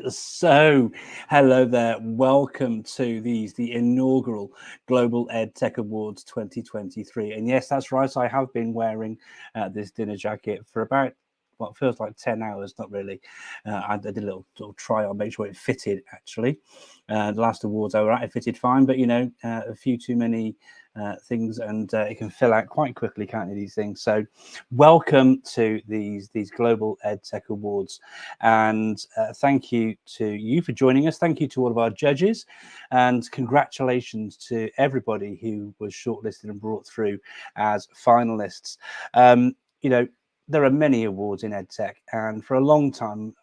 So, hello there. Welcome to the inaugural Global EdTech Awards 2023. And yes, that's right. I have been wearing this dinner jacket for about what feels like 10 hours, not really. I did a little sort of try on, make sure it fitted actually. The last awards I were at, it fitted fine, but a few too many things and it can fill out quite quickly, can't you, these things? So welcome to these Global EdTech Awards, and thank you to you for joining us. Thank you to all of our judges, and congratulations to everybody who was shortlisted and brought through as finalists. There are many awards in EdTech, and for a long time,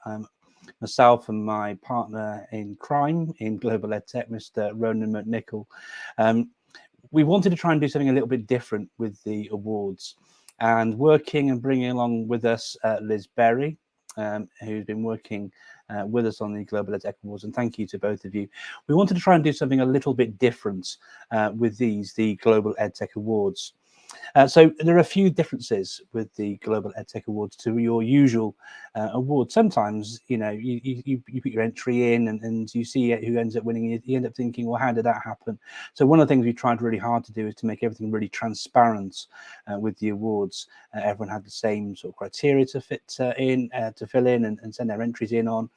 myself and my partner in crime in Global EdTech, Mr. Ronan McNichol, we wanted to try and do something a little bit different with the awards, and working and bringing along with us Liz Berry, who's been working with us on the Global EdTech Awards, and thank you to both of you. We wanted to try and do something a little bit different with the Global EdTech Awards. So there are a few differences with the Global EdTech Awards to your usual awards. Sometimes, you put your entry in and you see who ends up winning. You end up thinking, well, how did that happen? So one of the things we tried really hard to do is to make everything really transparent with the awards. Everyone had the same sort of criteria to fill in and send their entries in on.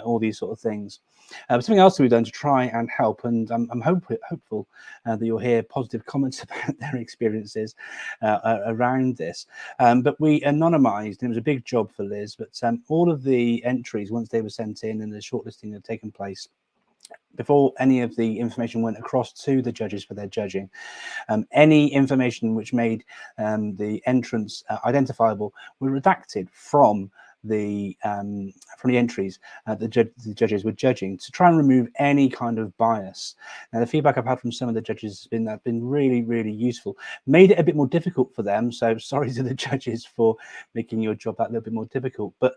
All these sort of things. Something else that we've done to try and help, and I'm hopeful that you'll hear positive comments about their experiences around this. But we anonymised, and it was a big job for Liz, but all of the entries, once they were sent in and the shortlisting had taken place, before any of the information went across to the judges for their judging, any information which made the entrants identifiable were redacted from the entries the judges were judging, to try and remove any kind of bias. Now, the feedback I've had from some of the judges has been really, really useful. Made it a bit more difficult for them, so sorry to the judges for making your job that little bit more difficult. But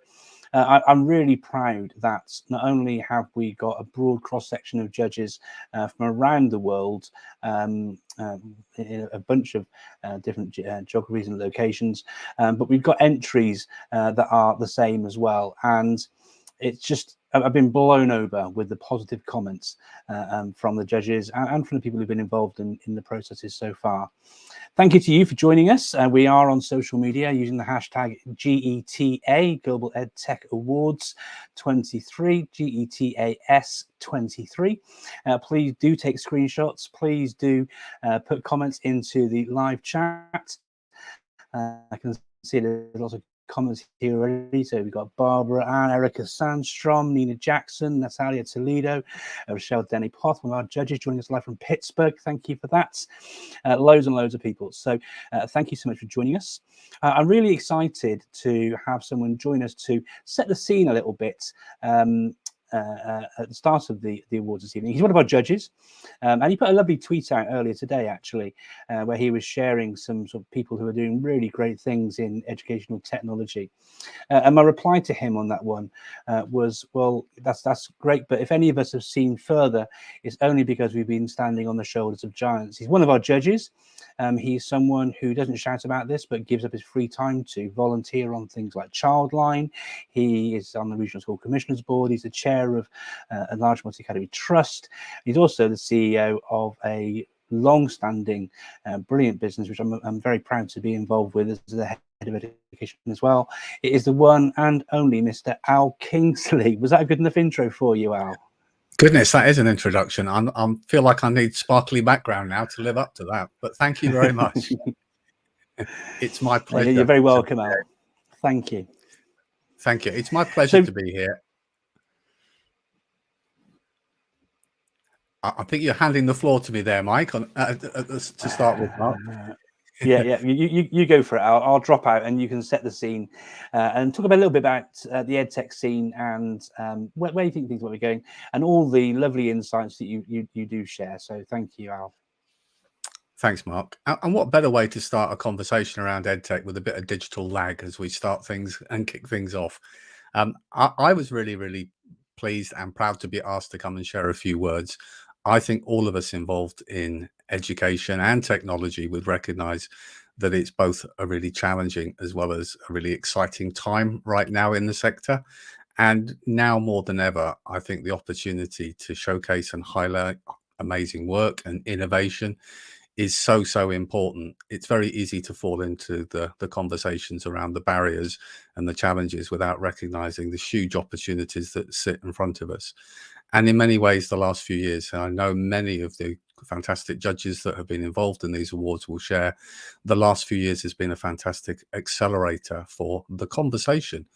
I'm really proud that not only have we got a broad cross-section of judges from around the world, in a bunch of different geographies and locations, but we've got entries that are the same as well. And it's just, I've been blown over with the positive comments from the judges and from the people who've been involved in the processes so far. Thank you to you for joining us. We are on social media using the hashtag GETA, Global EdTech Awards 23, GETAS 23. Please do take screenshots. Please do put comments into the live chat. I can see there's lots of comments here already. So we've got Barbara Ann, Erica Sandstrom, Nina Jackson, Natalia Toledo, Rochelle Denny Poth, one of our judges, joining us live from Pittsburgh. Thank you for that. Loads and loads of people. So thank you so much for joining us. I'm really excited to have someone join us to set the scene a little bit. At the start of the awards this evening. He's one of our judges, and he put a lovely tweet out earlier today, actually, where he was sharing some sort of people who are doing really great things in educational technology. And my reply to him on that one was, well, that's great, but if any of us have seen further, it's only because we've been standing on the shoulders of giants. He's one of our judges. He's someone who doesn't shout about this, but gives up his free time to volunteer on things like Childline. He is on the Regional School Commissioners Board. He's the chair of a large multi-academy trust. He's also the CEO of a long-standing, brilliant business, which I'm very proud to be involved with as the head of education as well. It is the one and only Mr. Al Kingsley. Was that a good enough intro for you, Al? Goodness, that is an introduction. I feel like I need sparkly background now to live up to that. But thank you very much. It's my pleasure. You're very welcome, Al. Thank you. Thank you. It's my pleasure to be here. I think you're handing the floor to me there, Mike, to start with, Mark. Yeah. You go for it. I'll drop out, and you can set the scene and talk about a little bit about the EdTech scene and where you think things will be going, and all the lovely insights that you do share. So thank you, Al. Thanks, Mark. And what better way to start a conversation around EdTech with a bit of digital lag as we start things and kick things off. I was really, really pleased and proud to be asked to come and share a few words. I think all of us involved in education and technology would recognize that it's both a really challenging as well as a really exciting time right now in the sector. And now more than ever, I think the opportunity to showcase and highlight amazing work and innovation is so important. It's very easy to fall into the conversations around the barriers and the challenges without recognizing the huge opportunities that sit in front of us. And in many ways, the last few years, and I know many of the fantastic judges that have been involved in these awards will share, the last few years has been a fantastic accelerator for the conversation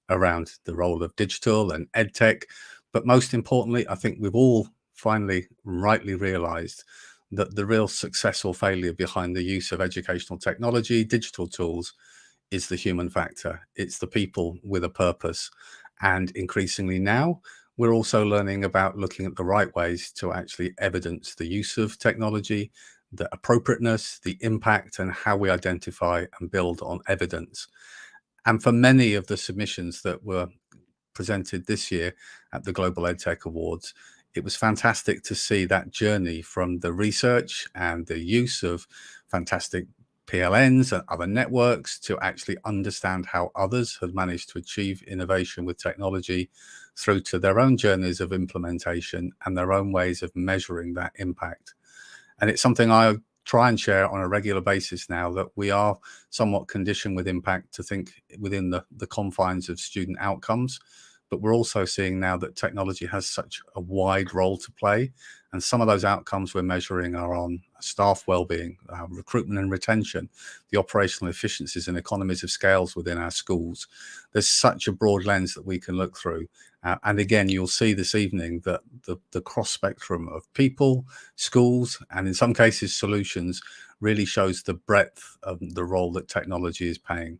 around the role of digital and edtech. But most importantly, I think we've all finally rightly realized that the real success or failure behind the use of educational technology, digital tools, is the human factor. It's the people with a purpose. And increasingly now, we're also learning about looking at the right ways to actually evidence the use of technology, the appropriateness, the impact, and how we identify and build on evidence. And for many of the submissions that were presented this year at the Global EdTech Awards, it was fantastic to see that journey from the research and the use of fantastic PLNs and other networks to actually understand how others had managed to achieve innovation with technology through to their own journeys of implementation and their own ways of measuring that impact. And it's something I try and share on a regular basis now, that we are somewhat conditioned with impact to think within the confines of student outcomes. But we're also seeing now that technology has such a wide role to play. And some of those outcomes we're measuring are on staff well-being, recruitment and retention, the operational efficiencies and economies of scales within our schools. There's such a broad lens that we can look through. And again, you'll see this evening that the cross spectrum of people, schools, and in some cases solutions really shows the breadth of the role that technology is playing.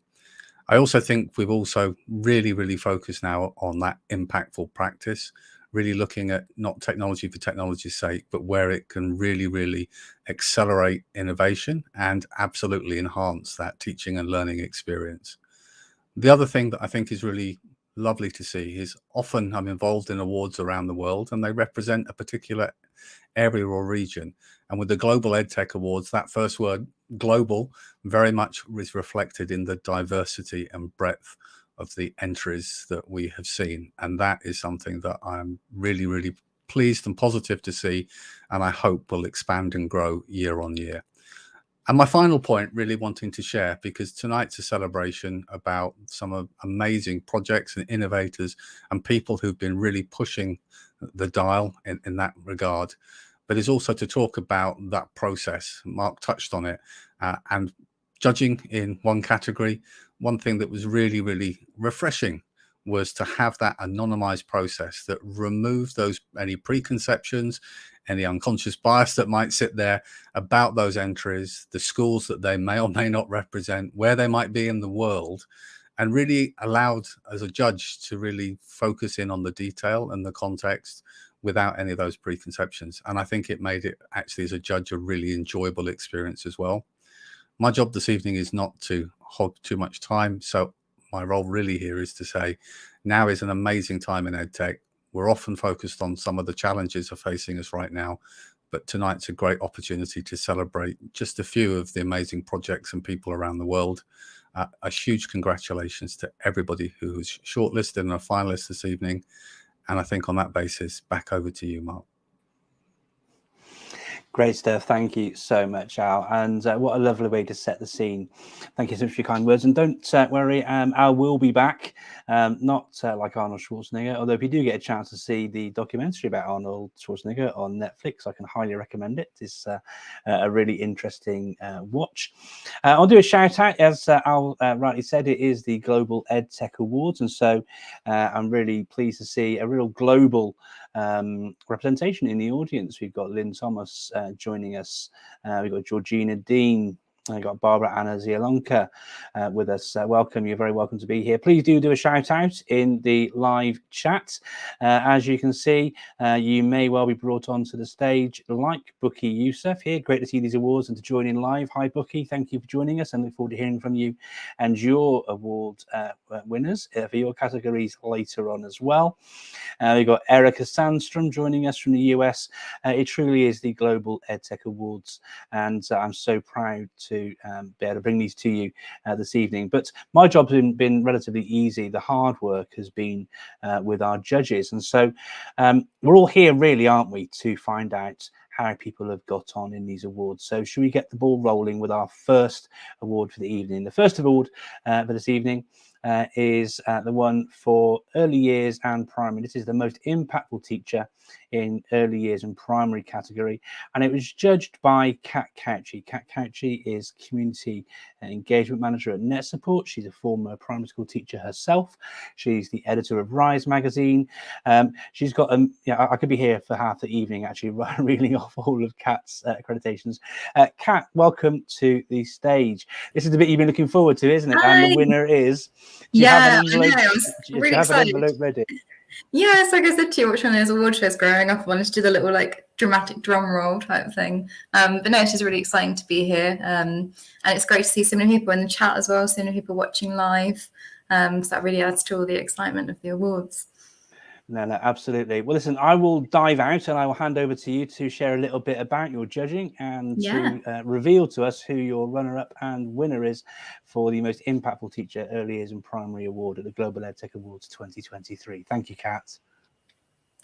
I also think we've also really focused now on that impactful practice, really looking at not technology for technology's sake, but where it can really accelerate innovation and absolutely enhance that teaching and learning experience. The other thing that I think is really lovely to see is often I'm involved in awards around the world and they represent a particular area or region. And with the Global EdTech Awards, that first word, global, very much is reflected in the diversity and breadth of the entries that we have seen. And that is something that I'm really pleased and positive to see, and I hope will expand and grow year on year. And my final point, really wanting to share, because tonight's a celebration about some amazing projects and innovators and people who've been really pushing the dial in that regard, but is also to talk about that process. Mark touched on it, and judging in one category, one thing that was really refreshing was to have that anonymized process that removed any preconceptions, any unconscious bias that might sit there about those entries, the schools that they may or may not represent, where they might be in the world, and really allowed as a judge to really focus in on the detail and the context without any of those preconceptions. And I think it made it actually, as a judge, a really enjoyable experience as well. My job this evening is not to hog too much time, so my role really here is to say now is an amazing time in EdTech. We're often focused on some of the challenges are facing us right now, but tonight's a great opportunity to celebrate just a few of the amazing projects and people around the world. A huge congratulations to everybody who was shortlisted and a finalist this evening. And I think on that basis, back over to you, Mark. Great stuff. Thank you so much, Al. And what a lovely way to set the scene. Thank you so much for your kind words. And don't worry, Al will be back. Not like Arnold Schwarzenegger, although if you do get a chance to see the documentary about Arnold Schwarzenegger on Netflix, I can highly recommend it. It's a really interesting watch. I'll do a shout out, as Al rightly said, it is the Global EdTech Awards. And so I'm really pleased to see a real global representation in the audience. We've got Lynn Thomas joining us. We've got Georgina Dean. I've got Barbara Anna Zielonka with us. Welcome. You're very welcome to be here. Please do a shout out in the live chat. As you can see, you may well be brought onto the stage like Bookie Youssef here. Great to see these awards and to join in live. Hi, Bookie. Thank you for joining us and look forward to hearing from you and your award winners for your categories later on as well. We've got Erica Sandstrom joining us from the US. It truly is the Global EdTech Awards, and I'm so proud to to be able to bring these to you this evening. But my job's been relatively easy. The hard work has been with our judges. And so we're all here really, aren't we, to find out how people have got on in these awards. So should we get the ball rolling with our first award for the evening? The first award for this evening is the one for early years and primary. This is the most impactful teacher in early years and primary category, and it was judged by Kat Couchy. Kat Couchy is community engagement manager at Net Support. She's a former primary school teacher herself. She's the editor of Rise magazine. She's got I could be here for half the evening actually reeling off all of Kat's accreditations. Kat, welcome to the stage. This is the bit you've been looking forward to, isn't it? Hi. And the winner is. Do you have an envelope ready? Yeah, it's like I said to you, watching those award shows growing up, I wanted to do the little like dramatic drum roll type thing. But no, it's just really exciting to be here. And it's great to see so many people in the chat as well, so many people watching live. So that really adds to all the excitement of the awards. No, absolutely. Well, listen, I will dive out and I will hand over to you to share a little bit about your judging and to reveal to us who your runner-up and winner is for the most impactful teacher early years and primary award at the Global Edtech Awards 2023. Thank you, Kat.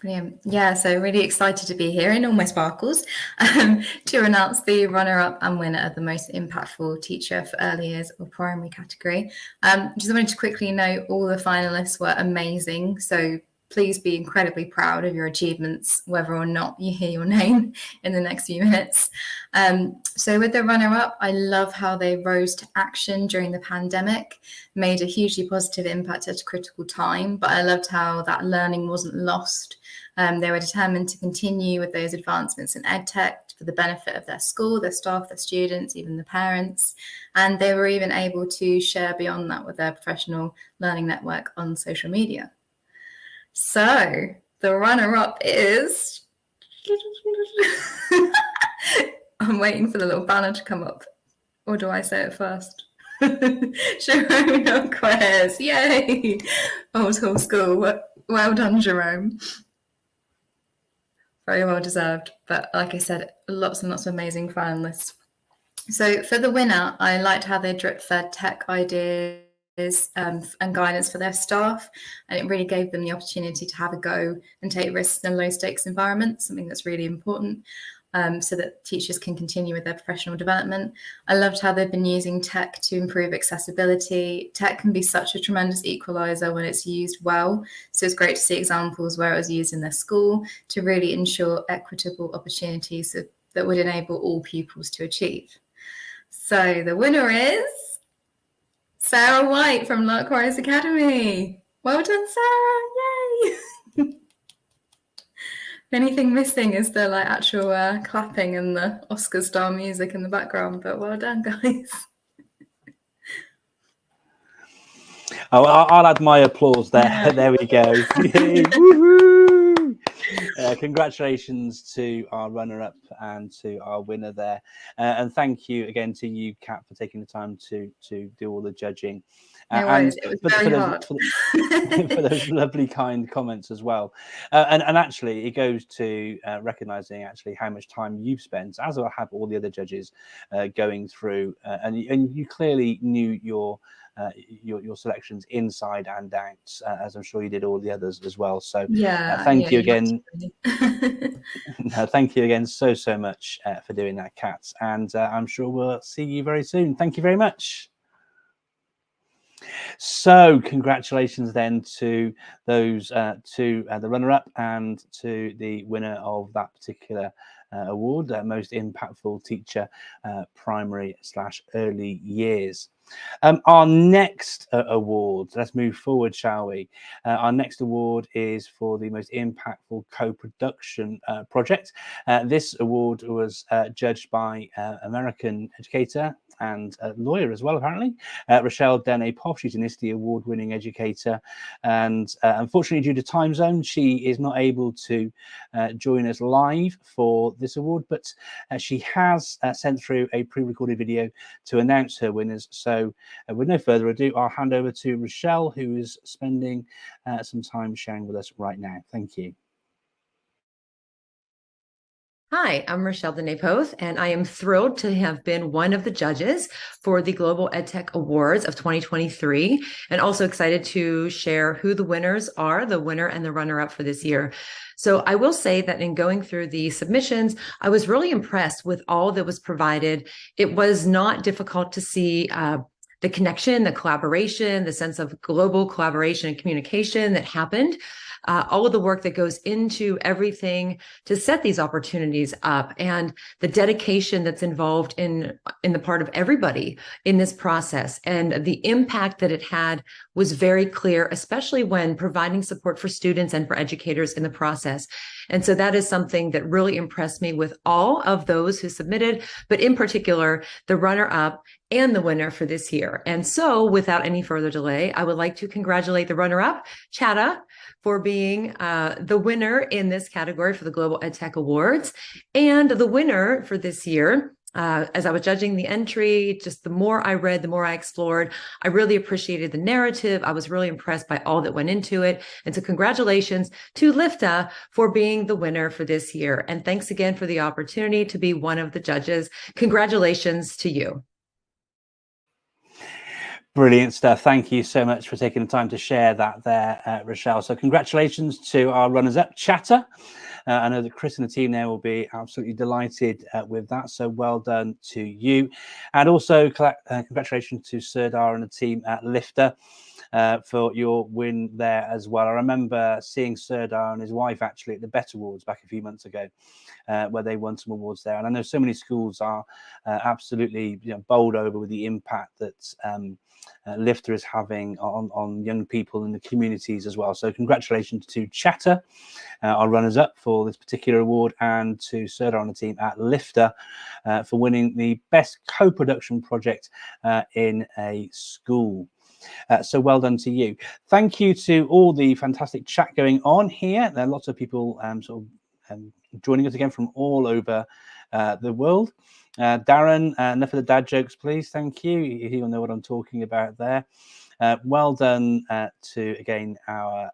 Brilliant. Yeah, so really excited to be here in all my sparkles to announce the runner-up and winner of the most impactful teacher for early years or primary category. Just wanted to quickly note all the finalists were amazing. So please be incredibly proud of your achievements, whether or not you hear your name in the next few minutes. So with the runner-up, I love how they rose to action during the pandemic, made a hugely positive impact at a critical time, but I loved how that learning wasn't lost. They were determined to continue with those advancements in EdTech for the benefit of their school, their staff, their students, even the parents. And they were even able to share beyond that with their professional learning network on social media. So the runner-up is... I'm waiting for the little banner to come up. Or do I say it first? Jerome Quez. Yay! Old school. Well done, Jerome. Very well deserved. But like I said, lots and lots of amazing finalists. So for the winner, I liked how they drip-fed tech ideas and guidance for their staff, and it really gave them the opportunity to have a go and take risks in a low stakes environment, something that's really important, so that teachers can continue with their professional development. I loved how they've been using tech to improve accessibility. Tech can be such a tremendous equalizer when it's used well, so it's great to see examples where it was used in their school to really ensure equitable opportunities that would enable all pupils to achieve. So the winner is Sarah White from Lark Rise Academy. Well done, Sarah! Yay! Anything missing is the like actual clapping and the Oscar style music in the background, but well done, guys. Oh, I'll add my applause there. Yeah. There we go. Woohoo! Congratulations to our runner-up and to our winner there. And thank you again to you, Kat, for taking the time to do all the judging. No worries. It was very hard. For those lovely, kind comments as well. And actually, it goes to recognising actually how much time you've spent, as I have all the other judges, going through. And you clearly knew your selections inside and out, as I'm sure you did all the others as well. So thank you again. No, thank you again so much for doing that, Kat. And I'm sure we'll see you very soon. Thank you very much. So congratulations then to those to the runner-up and to the winner of that particular award, most impactful teacher, primary/early years. Our next award, let's move forward, shall we? Our next award is for the most impactful co-production project. This award was judged by American educator and a lawyer as well, apparently, Rochelle Dene-Poff. She's an ISTE award-winning educator, and unfortunately, due to time zone, she is not able to join us live for this award, but she has sent through a pre-recorded video to announce her winners. So with no further ado, I'll hand over to Rochelle, who is spending some time sharing with us right now. Thank you. Hi, I'm Rochelle Denepoth, and I am thrilled to have been one of the judges for the Global EdTech Awards of 2023, and also excited to share who the winners are, the winner and the runner-up for this year. So I will say that in going through the submissions, I was really impressed with all that was provided. It was not difficult to see the connection, the collaboration, the sense of global collaboration and communication that happened. All of the work that goes into everything to set these opportunities up, and the dedication that's involved in the part of everybody in this process, and the impact that it had was very clear, especially when providing support for students and for educators in the process. And so that is something that really impressed me with all of those who submitted, but in particular, the runner-up and the winner for this year. And so without any further delay, I would like to congratulate the runner-up, Chata, for being the winner in this category for the Global EdTech Awards. And the winner for this year, as I was judging the entry, just the more I read, the more I explored, I really appreciated the narrative. I was really impressed by all that went into it. And so congratulations to Lifta for being the winner for this year. And thanks again for the opportunity to be one of the judges. Congratulations to you. Brilliant stuff. Thank you so much for taking the time to share that there, Rochelle. So congratulations to our runners-up, Chatter. I know that Chris and the team there will be absolutely delighted with that. So well done to you. And also congratulations to Serdar and the team at Lifter for your win there as well. I remember seeing Serdar and his wife actually at the Bet Awards back a few months ago, where they won some awards there. And I know so many schools are absolutely bowled over with the impact that Lifter is having on young people in the communities as well. So congratulations to Chatter, our runners-up for this particular award, and to Serdar on the team at Lifter for winning the best co-production project in a school. So well done to you. Thank you to all the fantastic chat going on here. There are lots of people joining us again from all over the world. Darren, enough of the dad jokes, please. Thank you. You'll know what I'm talking about there. Well done to, again, our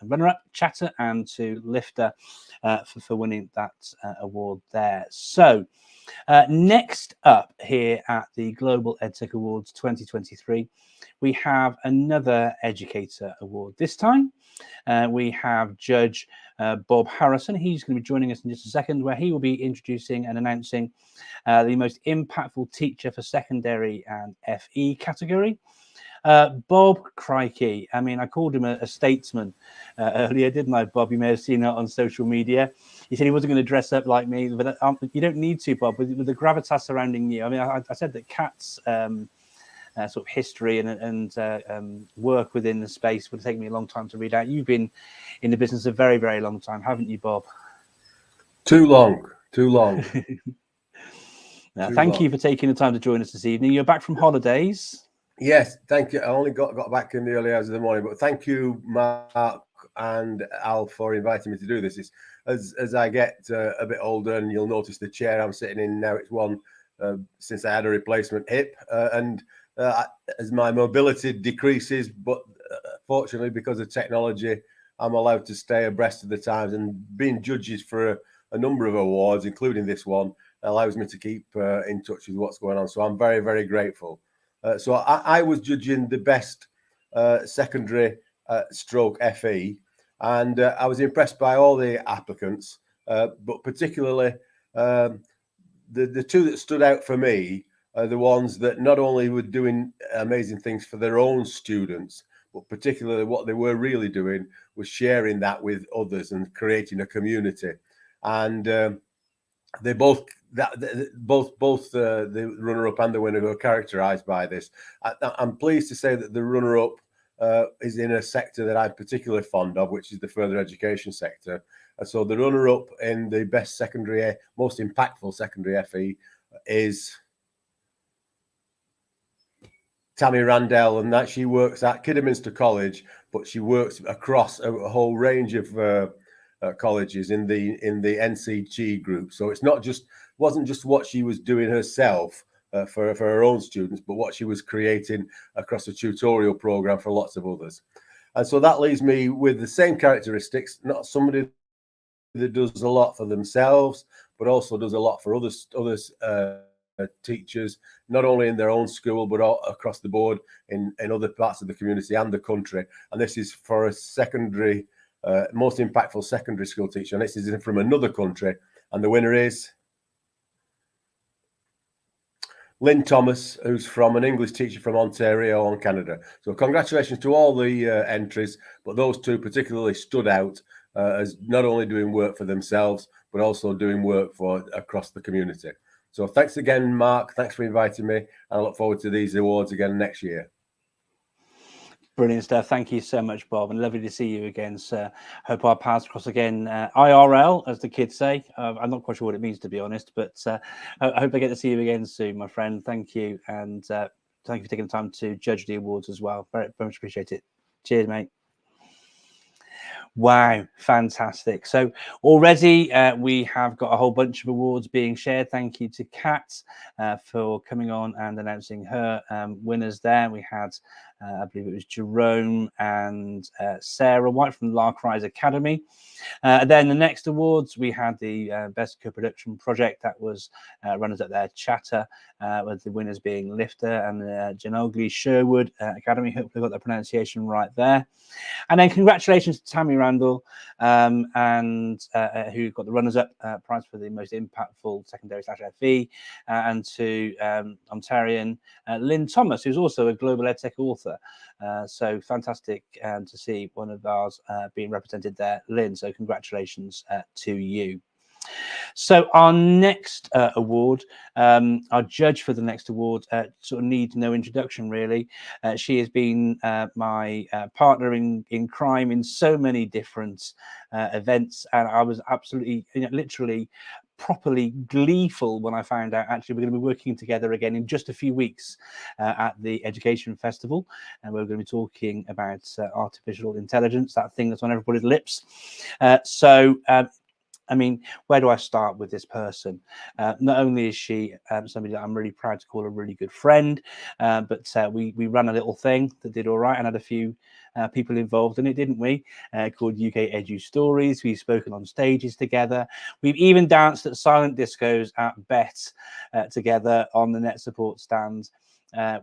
runner-up, Chatter, and to Lifter for winning that award there. So next up here at the Global EdTech Awards 2023, we have another educator award. This time we have Judge Bob Harrison. He's going to be joining us in just a second, where he will be introducing and announcing the most impactful teacher for secondary and FE category. Bob, crikey, I mean, I called him a statesman earlier, didn't I, Bob? You may have seen that on social media. He said he wasn't going to dress up like me, but you don't need to, Bob, with the gravitas surrounding you. I mean, I said that Kat's sort of history and work within the space would take me a long time to read out. You've been in the business a very, very long time, haven't you, Bob? Too long. Thank you for taking the time to join us this evening. You're back from holidays. Yes, thank you. I only got back in the early hours of the morning, but thank you, Mark and Al, for inviting me to do this. It's, as I get a bit older, and you'll notice the chair I'm sitting in now, it's one since I had a replacement hip, and as my mobility decreases, but fortunately because of technology, I'm allowed to stay abreast of the times, and being judges for a number of awards, including this one, allows me to keep in touch with what's going on. So I'm very, very grateful. So I was judging the best secondary stroke FE, and I was impressed by all the applicants, but particularly the two that stood out for me are the ones that not only were doing amazing things for their own students, but particularly what they were really doing was sharing that with others and creating a community. And they both the runner-up and the winner who are characterized by this. I'm pleased to say that the runner-up is in a sector that I'm particularly fond of, which is the further education sector. And so the runner-up in the best secondary, most impactful secondary FE is Tammy Randell, and that she works at Kidderminster College, but she works across a whole range of colleges in the NCG group. So it's wasn't just what she was doing herself for her own students, but what she was creating across a tutorial program for lots of others. And so that leaves me with the same characteristics, not somebody that does a lot for themselves, but also does a lot for others teachers, not only in their own school, but all across the board in other parts of the community and the country. And this is for a secondary, most impactful secondary school teacher. And this is from another country. And the winner is Lynn Thomas, who's from an English teacher from Ontario in Canada. So congratulations to all the entries, but those two particularly stood out as not only doing work for themselves, but also doing work for across the community. So thanks again, Mark. Thanks for inviting me. I look forward to these awards again next year. Brilliant stuff. Thank you so much, Bob, and lovely to see you again, sir. Hope our paths cross again, IRL, as the kids say. I'm not quite sure what it means, to be honest, but I hope I get to see you again soon, my friend. Thank you, and thank you for taking the time to judge the awards as well. Very, very much appreciate it. Cheers, mate. Wow, fantastic. So already we have got a whole bunch of awards being shared. Thank you to Kat for coming on and announcing her winners there. We had, I believe it was Jerome and Sarah White from Lark Rise Academy. Then the next awards, we had the Best Co-Production Project. That was runners up there, Chatter, with the winners being Lifter and Janogli Sherwood Academy. Hopefully got the pronunciation right there. And then congratulations to Tammy Randall, and who got the runners-up prize for the most impactful secondary/FE, and to Ontarian Lynn Thomas, who's also a global EdTech author. So fantastic to see one of ours being represented there, Lynn. So congratulations to you. So our next award, our judge for the next award, sort of needs no introduction, really. She has been my partner in crime in so many different events, and I was absolutely, literally, properly gleeful when I found out actually we're going to be working together again in just a few weeks at the Education Festival, and we're going to be talking about artificial intelligence, that thing that's on everybody's lips. I mean, where do I start with this person? Not only is she somebody that I'm really proud to call a really good friend, but we ran a little thing that did all right and had a few people involved in it, didn't we? Called UK Edu Stories. We've spoken on stages together. We've even danced at silent discos at Bet together on the net support stands.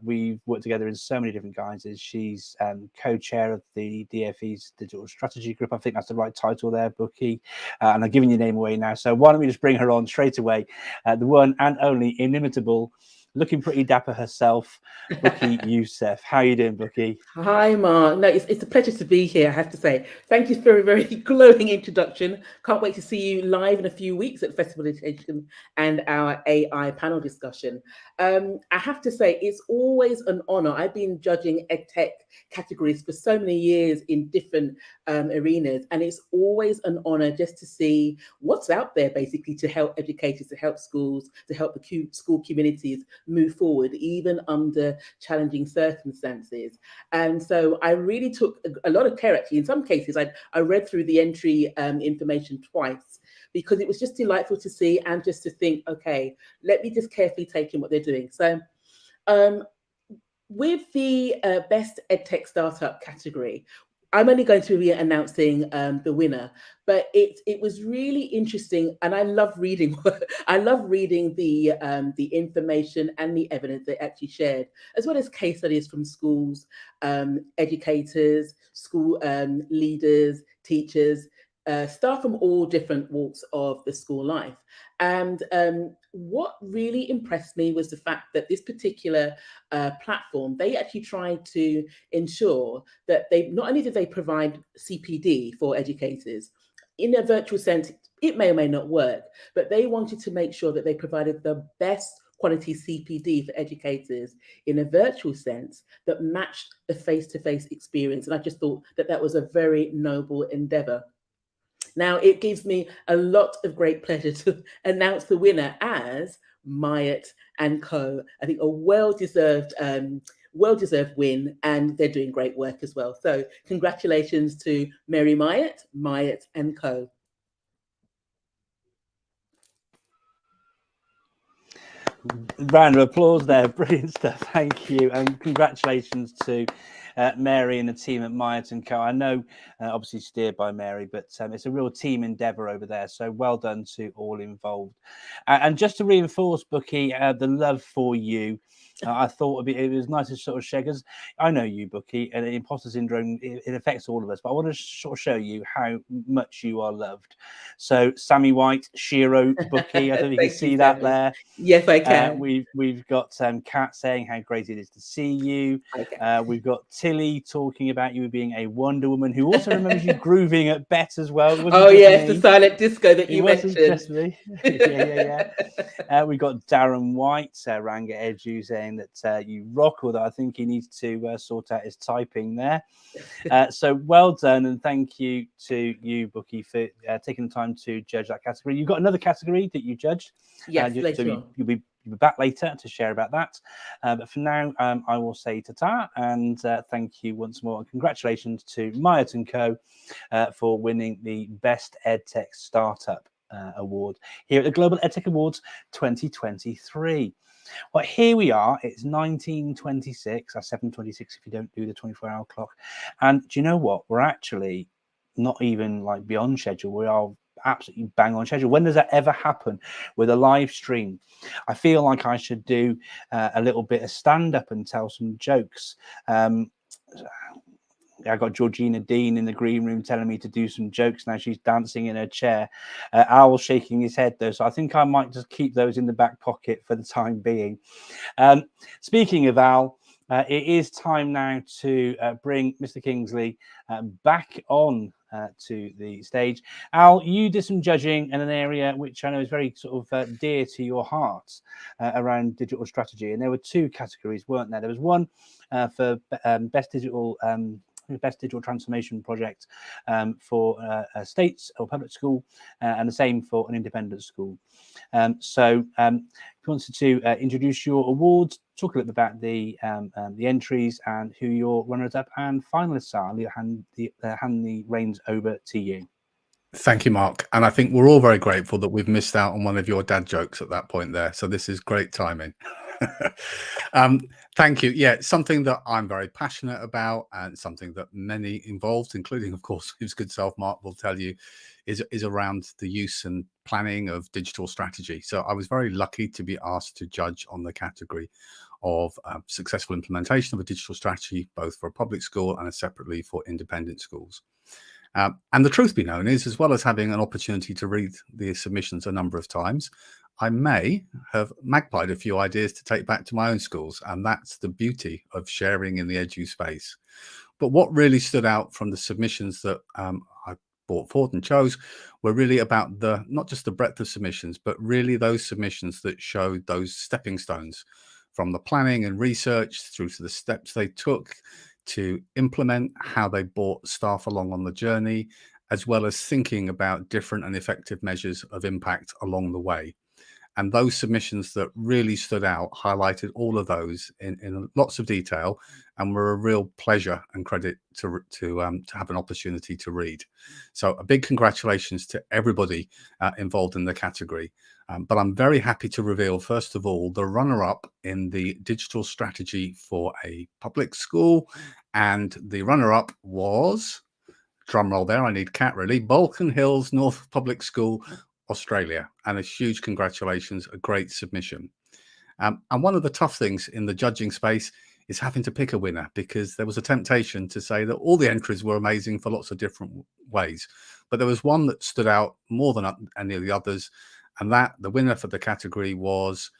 We've worked together in so many different guises. She's co-chair of the DFE's Digital Strategy Group. I think that's the right title there, Bookie. And I'm giving your name away now. So why don't we just bring her on straight away? The one and only inimitable, looking pretty dapper herself, Bookie Youssef. How are you doing, Bookie? Hi, Mark. No, it's a pleasure to be here, I have to say. Thank you for a very glowing introduction. Can't wait to see you live in a few weeks at Festival Education and our AI panel discussion. I have to say, it's always an honor. I've been judging EdTech categories for so many years in different arenas, and it's always an honor just to see what's out there, basically, to help educators, to help schools, to help the school communities move forward, even under challenging circumstances. And so I really took a lot of care, actually. In some cases, I read through the entry information twice, because it was just delightful to see and just to think, okay, let me just carefully take in what they're doing. So with the Best EdTech Startup category, I'm only going to be announcing the winner, but it was really interesting, and I love reading. I love reading the information and the evidence they actually shared, as well as case studies from schools, educators, school leaders, teachers, staff from all different walks of the school life. And what really impressed me was the fact that this particular platform, they actually tried to ensure that they not only did they provide CPD for educators in a virtual sense, it may or may not work, but they wanted to make sure that they provided the best quality CPD for educators in a virtual sense that matched the face-to-face experience. And I just thought that that was a very noble endeavor. Now, it gives me a lot of great pleasure to announce the winner as Myatt & Co. I think a well-deserved win, and they're doing great work as well. So congratulations to Mary Myatt & Co. Round of applause there. Brilliant stuff. Thank you. And congratulations to Mary and the team at Myatt & Co. I know, obviously steered by Mary, but it's a real team endeavour over there. So well done to all involved. And just to reinforce, Bookie, the love for you, I thought it was nice to sort of share, because I know you, Bookie, and imposter syndrome, it affects all of us, but I want to sort of show you how much you are loved. So Sammy White, Shiro, Bookie, I don't know if you can see that there. Yes, I can. We've got Kat saying how great it is to see you. We've got Tilly talking about you being a Wonder Woman, who also remembers you grooving at Bet as well. Oh yes, the silent disco that you mentioned. Just me. yeah. We've got Darren White, Ranga Edu, saying that you rock, although I think he needs to sort out his typing there. So well done, and thank you to you, Bookie, for taking the time to judge that category. You've got another category that you judged. Yes, so you'll be back later to share about that. But for now, I will say ta-ta, and thank you once more. And congratulations to Myatt & Co. For winning the Best EdTech Startup Award here at the Global EdTech Awards 2023. Well, here we are. It's 19:26, or 7:26 if you don't do the 24-hour clock. And do you know what? We're actually not even like beyond schedule. We are absolutely bang on schedule. When does that ever happen with a live stream? I feel like I should do a little bit of stand-up and tell some jokes. I got Georgina Dean in the green room telling me to do some jokes. Now she's dancing in her chair. Al shaking his head though, so I think I might just keep those in the back pocket for the time being. Speaking of Al, it is time now to bring Mr. Kingsley back on to the stage. Al, you did some judging in an area which I know is very sort of dear to your heart around digital strategy, and there were two categories, weren't there? There was one for best digital transformation project for states or public school, and the same for an independent school. So if you wanted to introduce your awards, talk a little bit about the entries and who your runners-up and finalists are. I'll hand the reins over to you. Thank you, Mark. And I think we're all very grateful that we've missed out on one of your dad jokes at that point there. So this is great timing. Thank you. Yeah, it's something that I'm very passionate about, and something that many involved, including, of course, his good self, Mark, will tell you, is around the use and planning of digital strategy. So I was very lucky to be asked to judge on the category of successful implementation of a digital strategy, both for a public school and separately for independent schools. And the truth be known is, as well as having an opportunity to read the submissions a number of times, I may have magpied a few ideas to take back to my own schools, and that's the beauty of sharing in the edu space. But what really stood out from the submissions that I brought forward and chose were really about not just the breadth of submissions, but really those submissions that showed those stepping stones from the planning and research through to the steps they took to implement, how they brought staff along on the journey, as well as thinking about different and effective measures of impact along the way. And those submissions that really stood out highlighted all of those in lots of detail, and were a real pleasure and credit to have an opportunity to read. So a big congratulations to everybody involved in the category. But I'm very happy to reveal, first of all, the runner-up in the digital strategy for a public school. And the runner-up was, drum roll there, I need Cat really, Balkan Hills North Public School, Australia. And a huge congratulations, a great submission. And one of the tough things in the judging space is having to pick a winner, because there was a temptation to say that all the entries were amazing for lots of different ways. But there was one that stood out more than any of the others, and that the winner for the category was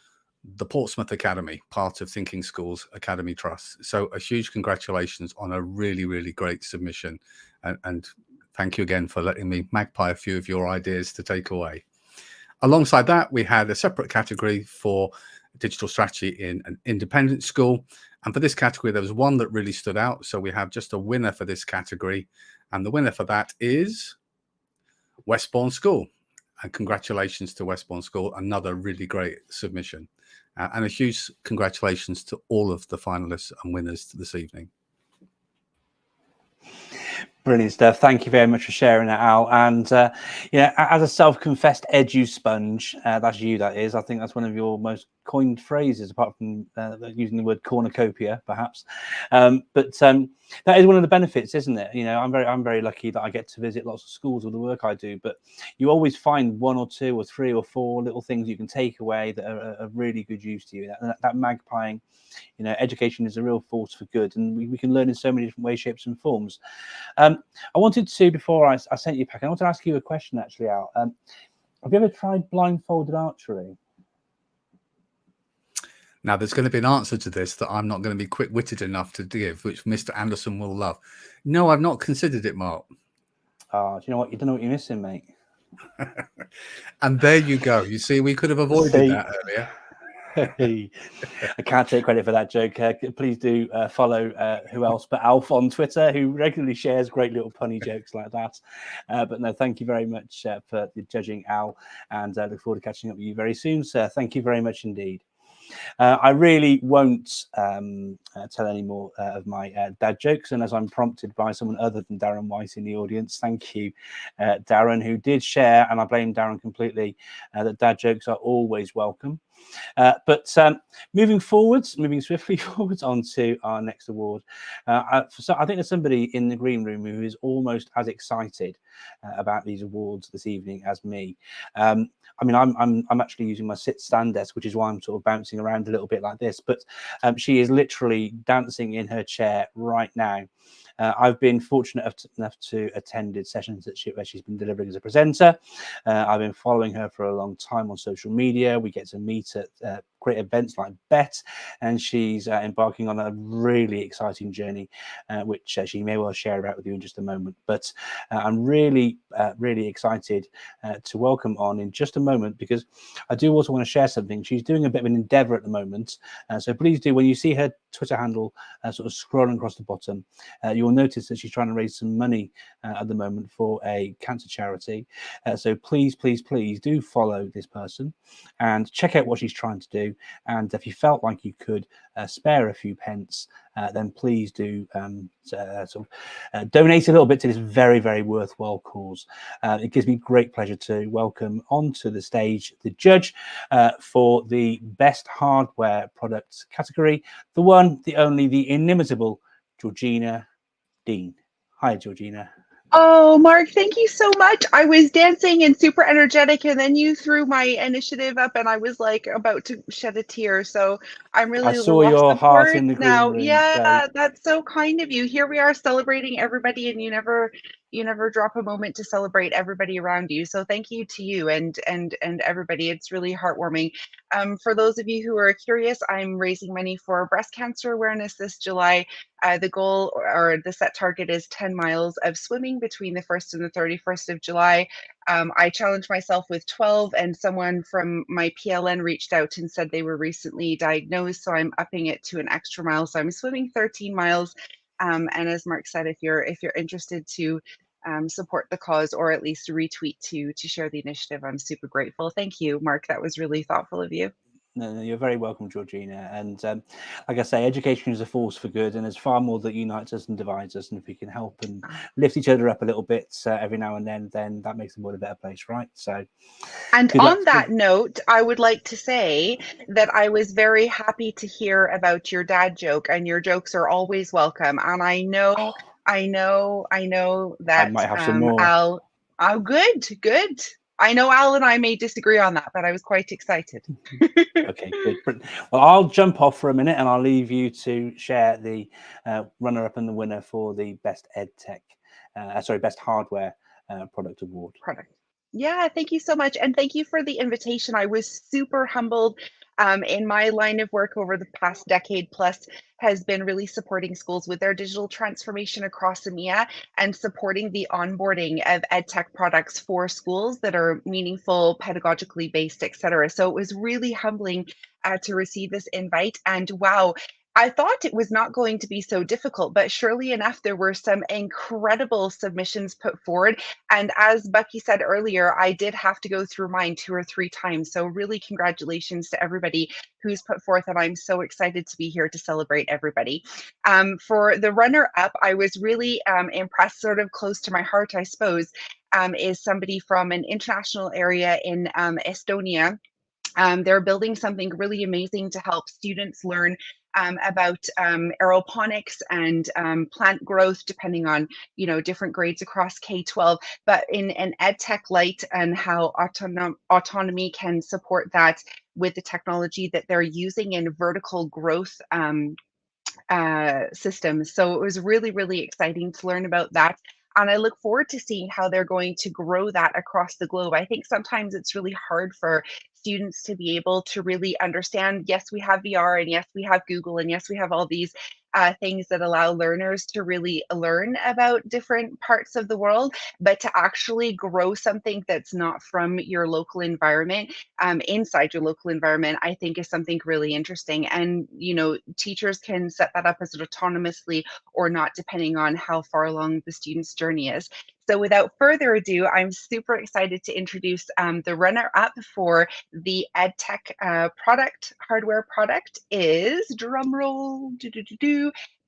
the Portsmouth Academy, part of Thinking Schools Academy Trust. So a huge congratulations on a really, really great submission. And thank you again for letting me magpie a few of your ideas to take away. Alongside that, we had a separate category for digital strategy in an independent school. And for this category, there was one that really stood out. So we have just a winner for this category. And the winner for that is Westbourne School. And congratulations to Westbourne School, another really great submission. And a huge congratulations to all of the finalists and winners this evening. Brilliant stuff. Thank you very much for sharing that, Al. And as a self-confessed edu sponge, that's you, that is. I think that's one of your most coined phrases apart from using the word cornucopia, perhaps. But that is one of the benefits, isn't it? You know, I'm very lucky that I get to visit lots of schools with the work I do. But you always find 1 or 2 or 3 or 4 little things you can take away that are of really good use to you. That magpieing, you know, education is a real force for good, and we can learn in so many different ways, shapes, and forms. I wanted to, before I sent you back, I want to ask you a question, actually, Al. Have you ever tried blindfolded archery? Now, there's going to be an answer to this that I'm not going to be quick-witted enough to give, which Mr. Anderson will love. No, I've not considered it, Mark. Oh, do you know what? You don't know what you're missing, mate. And there you go. You see, we could have avoided that earlier. I can't take credit for that joke. Please do follow who else but Alf on Twitter, who regularly shares great little punny jokes like that. But no, thank you very much for judging, Al, and look forward to catching up with you very soon, sir. Thank you very much indeed. I really won't tell any more of my dad jokes, and as I'm prompted by someone other than Darren White in the audience, thank you, Darren, who did share, and I blame Darren completely, that dad jokes are always welcome. But moving swiftly forwards on to our next award. I think there's somebody in the green room who is almost as excited about these awards this evening as me. I mean, I'm actually using my sit-stand desk, which is why I'm sort of bouncing around a little bit like this. But she is literally dancing in her chair right now. I've been fortunate enough to attend sessions where she's been delivering as a presenter. I've been following her for a long time on social media. We get to meet at great events like BET, and she's embarking on a really exciting journey, which she may well share about with you in just a moment. But I'm really excited to welcome on in just a moment, because I do also want to share something. She's doing a bit of an endeavour at the moment, so please do, when you see her Twitter handle sort of scrolling across the bottom, you'll notice that she's trying to raise some money at the moment for a cancer charity. So please do follow this person and check out what she's trying to do. And if you felt like you could spare a few pence, then please do donate a little bit to this very worthwhile cause. It gives me great pleasure to welcome onto the stage the judge for the best hardware products category, the one, the only, the inimitable Georgina Dean. Hi, Georgina. Oh, Mark, thank you so much. I was dancing and super energetic, and then you threw my initiative up, and I was like about to shed a tear. So I'm really I saw your heart in the green now. room. Yeah, So. that's so kind of you. Here we are celebrating everybody, and you never drop a moment to celebrate everybody around you. So thank you to you and everybody. It's really heartwarming. For those of you who are curious, I'm raising money for breast cancer awareness this July. The goal or the set target is 10 miles of swimming between the 1st and the 31st of July. I challenged myself with 12, and someone from my PLN reached out and said they were recently diagnosed, so I'm upping it to an extra mile. So I'm swimming 13 miles. And as Mark said, if you're interested to support the cause, or at least retweet to share the initiative, I'm super grateful. Thank you, Mark. That was really thoughtful of you. No, you're very welcome, Georgina. And like I say, education is a force for good, and there's far more that unites us and divides us. And if we can help and lift each other up a little bit every now and then that makes the world a better place, right? So, and on that note, I would like to say that I was very happy to hear about your dad joke, and your jokes are always welcome. And I know that I might have some more. Al. Oh, good. I know Al and I may disagree on that, but I was quite excited. Okay, good. Well, I'll jump off for a minute, and I'll leave you to share the runner-up and the winner for the best best hardware product award. Yeah, thank you so much. And thank you for the invitation. I was super humbled. In my line of work over the past decade plus has been really supporting schools with their digital transformation across EMEA and supporting the onboarding of EdTech products for schools that are meaningful, pedagogically based, et cetera. So it was really humbling to receive this invite. And wow, I thought it was not going to be so difficult, but surely enough, there were some incredible submissions put forward. And as Bucky said earlier, I did have to go through mine 2 or 3 times. So really congratulations to everybody who's put forth, and I'm so excited to be here to celebrate everybody. For the runner-up, I was really impressed, sort of close to my heart, I suppose, is somebody from an international area in Estonia. They're building something really amazing to help students learn about aeroponics and plant growth, depending on different grades across K-12. But in an EdTech light, and how autonomy can support that with the technology that they're using in vertical growth systems. So it was really, really exciting to learn about that. And I look forward to seeing how they're going to grow that across the globe. I think sometimes it's really hard for students to be able to really understand, yes, we have VR, and yes, we have Google, and yes, we have all these things that allow learners to really learn about different parts of the world, but to actually grow something that's not from your local environment, inside your local environment, I think is something really interesting. And, teachers can set that up as autonomously or not, depending on how far along the student's journey is. So without further ado, I'm super excited to introduce the runner-up for the EdTech hardware product is, drumroll,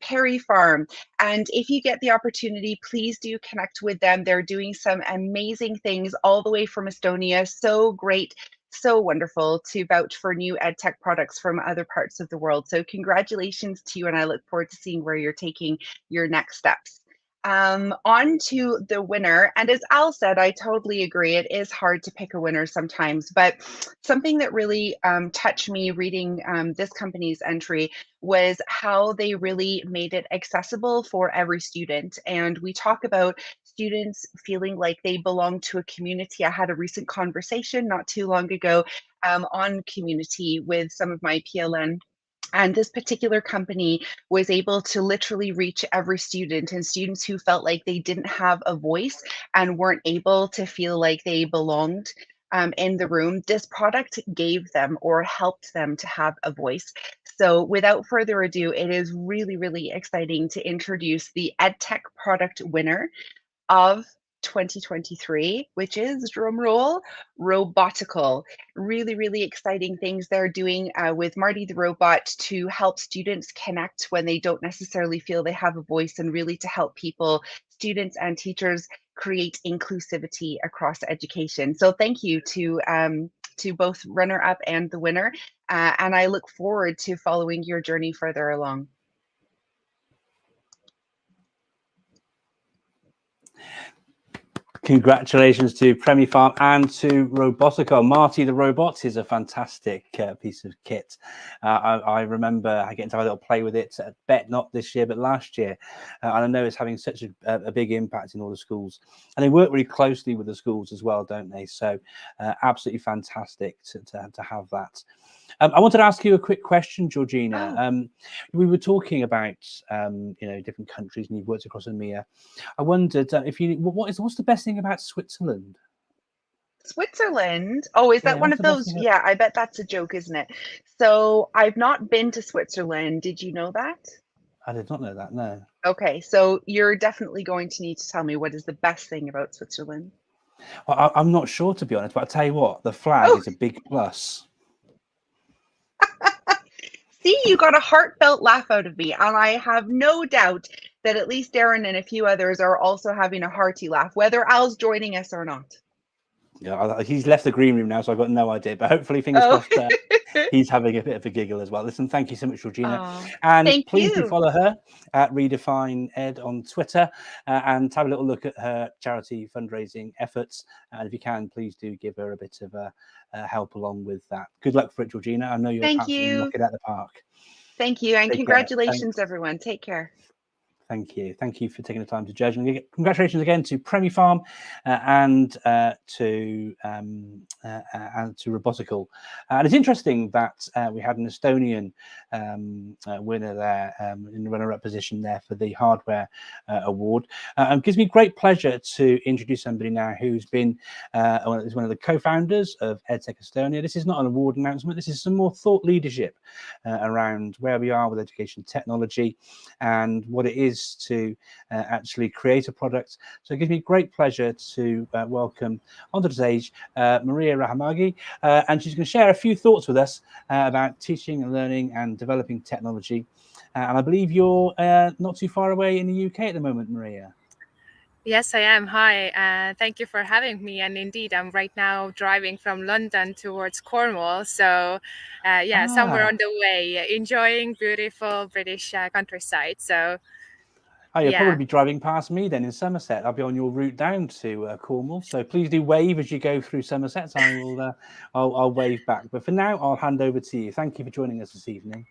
Perry Farm. And if you get the opportunity, please do connect with them. They're doing some amazing things all the way from Estonia. So great, so wonderful to vouch for new EdTech products from other parts of the world. So congratulations to you, and I look forward to seeing where you're taking your next steps. On to the winner. And as Al said, I totally agree. It is hard to pick a winner sometimes, but something that really touched me reading this company's entry was how they really made it accessible for every student. And we talk about students feeling like they belong to a community. I had a recent conversation not too long ago on community with some of my PLN. And this particular company was able to literally reach every student, and students who felt like they didn't have a voice and weren't able to feel like they belonged in the room. This product gave them or helped them to have a voice. So without further ado, it is really, really exciting to introduce the EdTech product winner of 2023, which is, drumroll, Robotical. Really, really exciting things they're doing with Marty the robot to help students connect when they don't necessarily feel they have a voice, and really to help people, students and teachers, create inclusivity across education. So thank you to both runner-up and the winner, and I look forward to following your journey further along. Congratulations to Premier Farm and to Robotical. Marty the Robot is a fantastic piece of kit. I remember getting to have a little play with it, bet not this year, but last year. And I know it's having such a big impact in all the schools. And they work really closely with the schools as well, don't they? So absolutely fantastic to have that. I wanted to ask you a quick question, Georgina. We were talking about different countries, and you've worked across EMEA. I wondered if what's the best thing about Switzerland? Switzerland? Oh, is that one of those? Yeah, I bet that's a joke, isn't it? So I've not been to Switzerland. Did you know that? I did not know that, no. Okay, so you're definitely going to need to tell me what is the best thing about Switzerland. Well, I'm not sure, to be honest, but I'll tell you what, the flag is a big plus. See, you got a heartfelt laugh out of me, and I have no doubt that at least Darren and a few others are also having a hearty laugh, whether Al's joining us or not. Yeah, he's left the green room now, so I've got no idea. But hopefully, fingers crossed, he's having a bit of a giggle as well. Listen, thank you so much, Georgina. And please do follow her at Redefine Ed on Twitter and have a little look at her charity fundraising efforts. And if you can, please do give her a bit of help along with that. Good luck for it, Georgina. I know you'll absolutely knock it out of the park. Thank you. And congratulations, everyone. Take care. Thank you. Thank you for taking the time to judge. And congratulations again to Premier Farm and to Robotical. And it's interesting that we had an Estonian winner there in the runner-up position there for the hardware award. It gives me great pleasure to introduce somebody now who's been one of the co-founders of Edtech Estonia. This is not an award announcement. This is some more thought leadership around where we are with education technology and what it is to actually create a product. So it gives me great pleasure to welcome onto the stage Maria Rahamagi, and she's going to share a few thoughts with us about teaching and learning and developing technology. And I believe you're not too far away in the UK at the moment, Maria. Yes, I am. Hi, thank you for having me. And indeed, I'm right now driving from London towards Cornwall. So, yeah, somewhere on the way, enjoying beautiful British countryside. So, Oh, you'll yeah. probably be driving past me then in Somerset. I'll be on your route down to Cornwall. So please do wave as you go through Somerset. I will, I'll wave back. But for now, I'll hand over to you. Thank you for joining us this evening.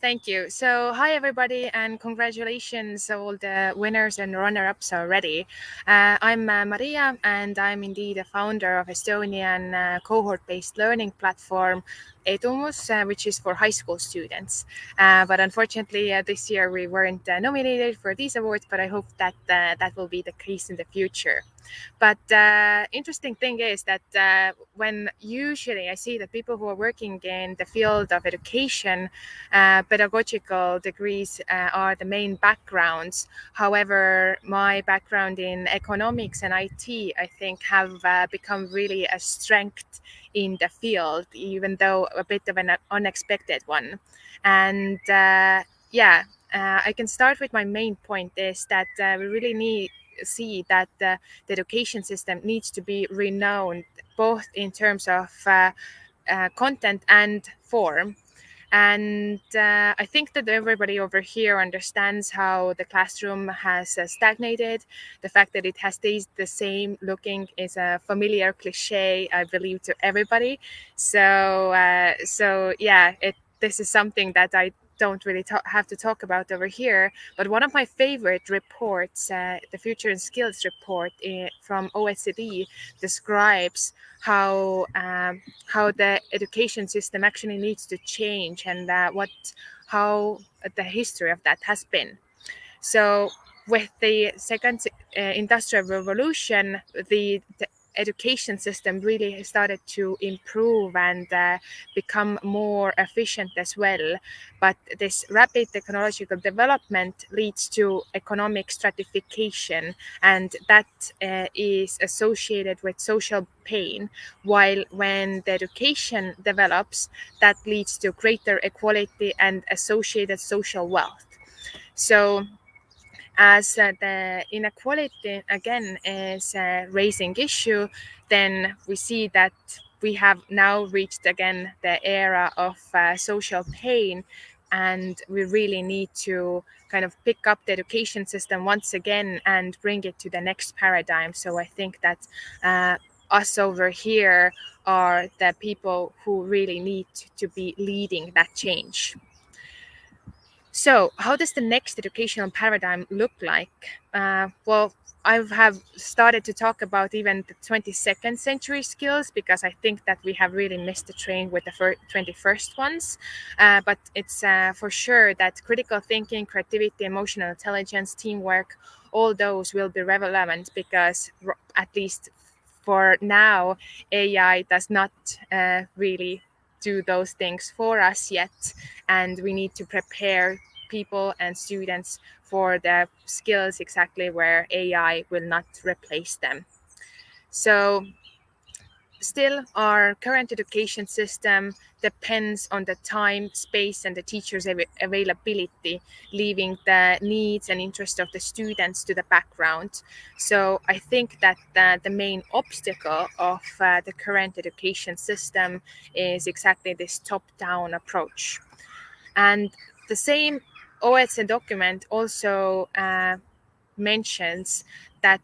Thank you. So, hi everybody, and congratulations all the winners and runner-ups already. I'm Maria, and I'm indeed a founder of Estonian cohort-based learning platform Edumus, which is for high school students. But unfortunately, this year we weren't nominated for these awards. But I hope that that will be the case in the future. But interesting thing is that when usually I see that people who are working in the field of education, pedagogical degrees are the main backgrounds. However, my background in economics and IT, I think, have become really a strength in the field, even though a bit of an unexpected one. And I can start with my main point is that we really need see that the education system needs to be renowned both in terms of content and form. And I think that everybody over here understands how the classroom has stagnated. The fact that it has stayed the same looking is a familiar cliche, I believe, to everybody. So yeah, this is something that I don't really have to talk about over here. But one of my favorite reports, the Future and Skills report from OECD, describes how the education system actually needs to change and how the history of that has been. So with the second industrial revolution, the education system really started to improve and become more efficient as well. But this rapid technological development leads to economic stratification, and that is associated with social pain. While when the education develops, that leads to greater equality and associated social wealth. So as the inequality again is a raising issue, then we see that we have now reached again the era of social pain, and we really need to kind of pick up the education system once again and bring it to the next paradigm. So I think that us over here are the people who really need to be leading that change. So, how does the next educational paradigm look like? Well, I have started to talk about even the 22nd century skills because I think that we have really missed the train with the 21st ones. But it's for sure that critical thinking, creativity, emotional intelligence, teamwork, all those will be relevant because at least for now, AI does not really do those things for us yet, and we need to prepare people and students for the skills exactly where AI will not replace them. So still, our current education system depends on the time, space, and the teacher's availability, leaving the needs and interests of the students to the background. So I think that the main obstacle of the current education system is exactly this top-down approach. And the same OECD document also mentions that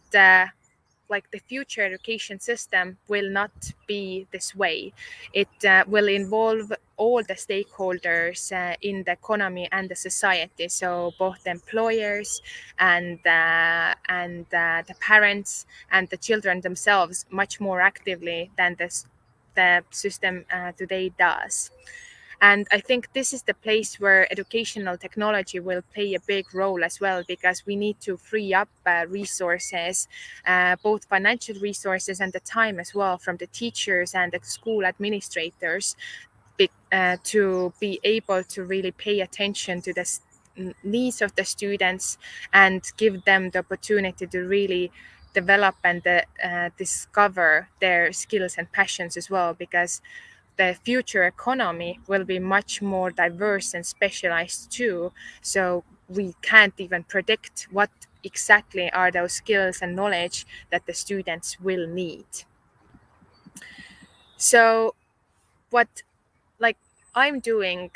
like the future education system will not be this way. It will involve all the stakeholders in the economy and the society. So both the employers and the parents and the children themselves much more actively than the system today does. And I think this is the place where educational technology will play a big role as well, because we need to free up resources, both financial resources and the time as well, from the teachers and the school administrators to be able to really pay attention to the needs of the students and give them the opportunity to really develop and discover their skills and passions as well, because the future economy will be much more diverse and specialized too. So we can't even predict what exactly are those skills and knowledge that the students will need. So what I'm doing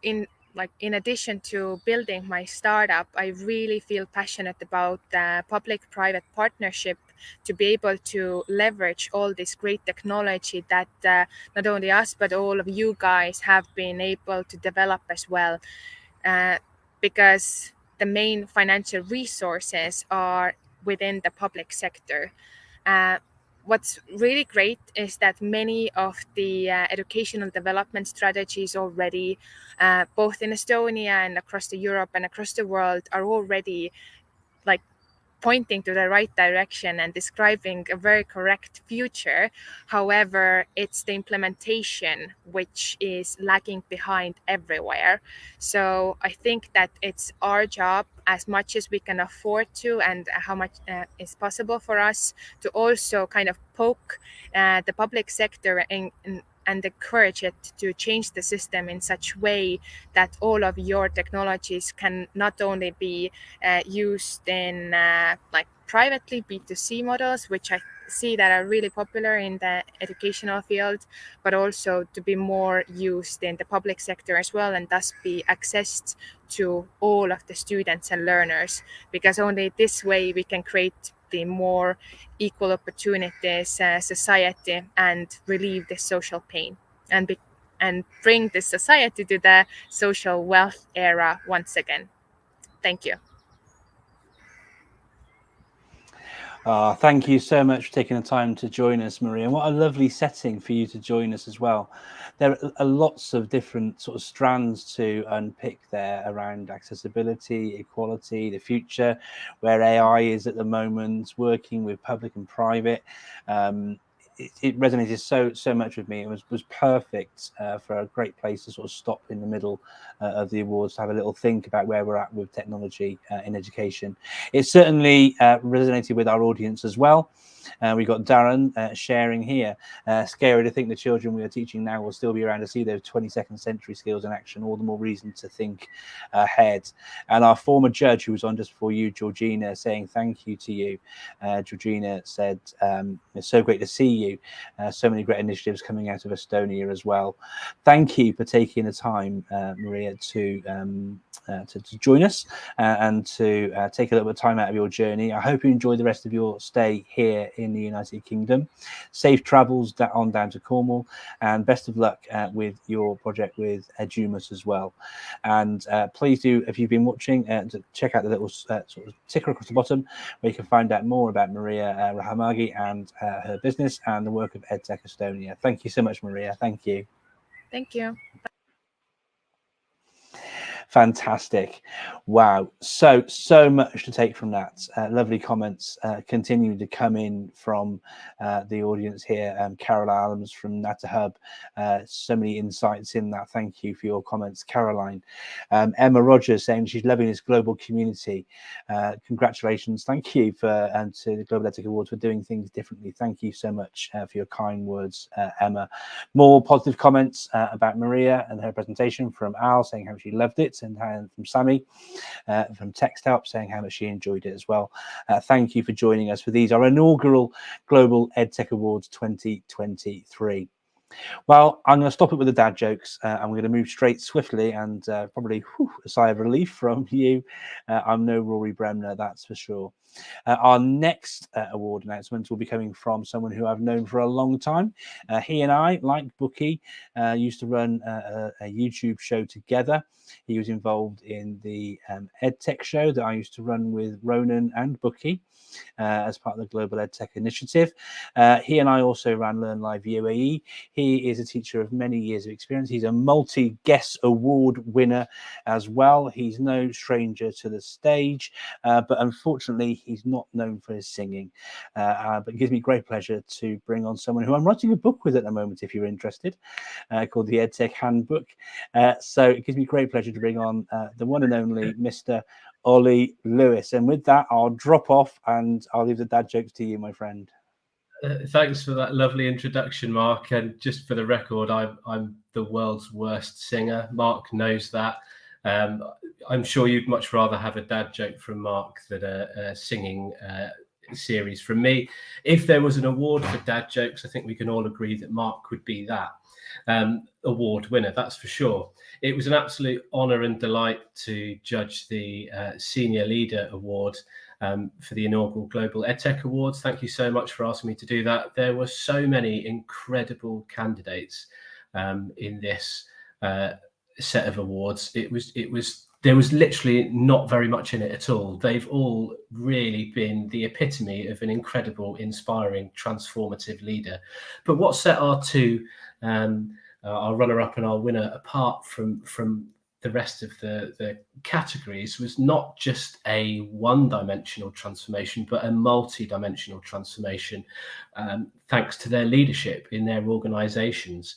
in addition to building my startup, I really feel passionate about public-private partnership to be able to leverage all this great technology that not only us but all of you guys have been able to develop as well, because the main financial resources are within the public sector. What's really great is that many of the educational development strategies already, both in Estonia and across the Europe and across the world, are already pointing to the right direction and describing a very correct future. However, it's the implementation which is lagging behind everywhere. So I think that it's our job, as much as we can afford to and how much is possible for us, to also kind of poke the public sector and encourage it to change the system in such way that all of your technologies can not only be used in privately B2C models, which I see that are really popular in the educational field, but also to be more used in the public sector as well, and thus be accessed to all of the students and learners, because only this way we can create the more equal opportunities society and relieve the social pain and bring this society to the social wealth era once again. Thank you. Thank you so much for taking the time to join us, Maria. And what a lovely setting for you to join us as well. There are lots of different sort of strands to unpick there around accessibility, equality, the future, where AI is at the moment, working with public and private. It resonated so much with me. It was perfect for a great place to sort of stop in the middle of the awards to have a little think about where we're at with technology in education. It certainly resonated with our audience as well. We got Darren sharing here. Scary to think the children we are teaching now will still be around to see those 22nd century skills in action. All the more reason to think ahead. And our former judge who was on just before you, Georgina, saying thank you to you. Georgina said, it's so great to see you. So many great initiatives coming out of Estonia as well. Thank you for taking the time, Maria, to join us and to take a little bit of time out of your journey. I hope you enjoy the rest of your stay here in the United Kingdom. Safe travels on down to Cornwall, and best of luck with your project with Edumus as well. And please do, if you've been watching, to check out the little sort of ticker across the bottom where you can find out more about Maria Rahamagi and her business and the work of Edtech Estonia. Thank you so much, Maria. Thank you. Thank you. Fantastic. Wow. So much to take from that. Lovely comments continue to come in from the audience here. Carol Adams from NataHub. So many insights in that. Thank you for your comments, Caroline. Emma Rogers saying she's loving this global community. Congratulations. Thank you to the Global Edtech Awards for doing things differently. Thank you so much for your kind words, Emma. More positive comments about Maria and her presentation from Al saying how she loved it, and from Sammy from TextHelp saying how much she enjoyed it as well. Thank you for joining us for these, our inaugural Global EdTech Awards 2023. Well, I'm going to stop it with the dad jokes. I'm going to move straight swiftly and probably a sigh of relief from you. I'm no Rory Bremner, that's for sure. Our next award announcement will be coming from someone who I've known for a long time. He and I, like Bookie, used to run a YouTube show together. He was involved in the EdTech show that I used to run with Ronan and Bookie as part of the Global EdTech Initiative. He and I also ran Learn Live UAE. He is a teacher of many years of experience. He's a multi-guest award winner as well. He's no stranger to the stage, but unfortunately, he's not known for his singing. But it gives me great pleasure to bring on someone who I'm writing a book with at the moment, if you're interested, called the EdTech Handbook. So it gives me great pleasure to bring on the one and only Mr. Ollie Lewis. And with that, I'll drop off and I'll leave the dad jokes to you, my friend. Thanks for that lovely introduction, Mark. And just for the record, I'm the world's worst singer. Mark knows that. I'm sure you'd much rather have a dad joke from Mark than a singing series from me. If there was an award for dad jokes, I think we can all agree that Mark would be that award winner, that's for sure. It was an absolute honour and delight to judge the Senior Leader Award for the inaugural Global EdTech Awards. Thank you so much for asking me to do that. There were so many incredible candidates in this set of awards. There was literally not very much in it at all. They've all really been the epitome of an incredible, inspiring, transformative leader. But what set our two, our runner-up and our winner, apart from the rest of the categories was not just a one-dimensional transformation, but a multi-dimensional transformation, thanks to their leadership in their organizations.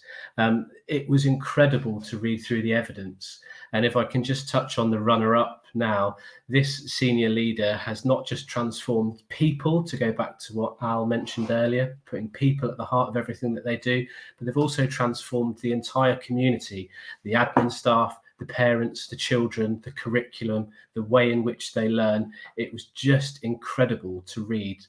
It was incredible to read through the evidence. And if I can just touch on the runner-up now, this senior leader has not just transformed people, to go back to what Al mentioned earlier, putting people at the heart of everything that they do, but they've also transformed the entire community, the admin staff, the parents, the children, the curriculum, the way in which they learn. It was just incredible to read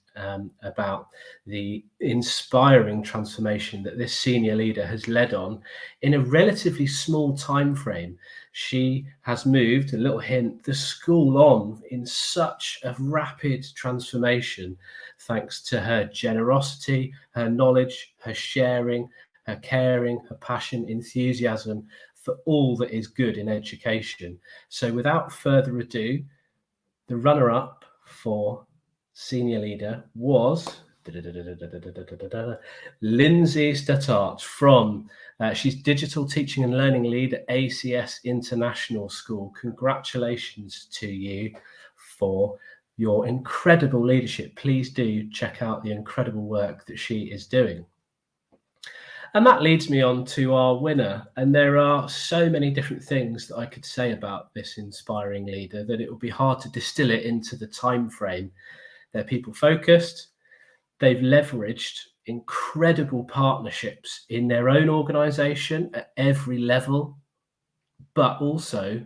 about the inspiring transformation that this senior leader has led on in a relatively small time frame. She has moved, a little hint, the school on in such a rapid transformation, thanks to her generosity, her knowledge, her sharing, her caring, her passion, enthusiasm for all that is good in education. So without further ado, the runner-up for senior leader was Lindsay Statart from, she's Digital Teaching and Learning Lead at ACS International School. Congratulations to you for your incredible leadership. Please do check out the incredible work that she is doing. And that leads me on to our winner. And there are so many different things that I could say about this inspiring leader that it would be hard to distill it into the time frame. They're people focused. They've leveraged incredible partnerships in their own organization at every level, but also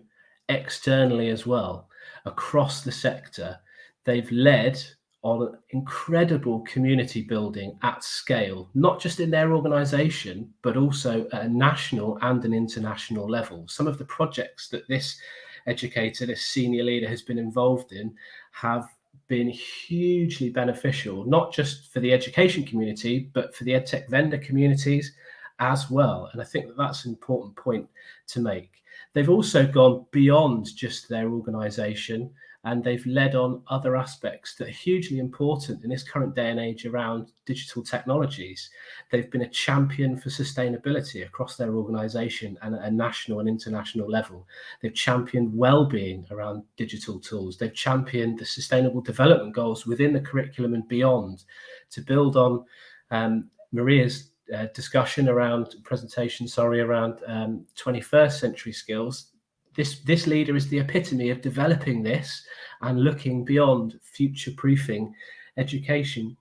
externally as well, across the sector. They've led on incredible community building at scale, not just in their organization, but also at a national and an international level. Some of the projects that this educator, this senior leader has been involved in have been hugely beneficial, not just for the education community, but for the EdTech vendor communities as well. And I think that that's an important point to make. They've also gone beyond just their organization, and they've led on other aspects that are hugely important in this current day and age around digital technologies. They've been a champion for sustainability across their organization and at a national and international level. They've championed well-being around digital tools. They've championed the sustainable development goals within the curriculum and beyond. To build on Maria's discussion around presentation, around 21st century skills, this leader is the epitome of developing this and looking beyond, future-proofing education,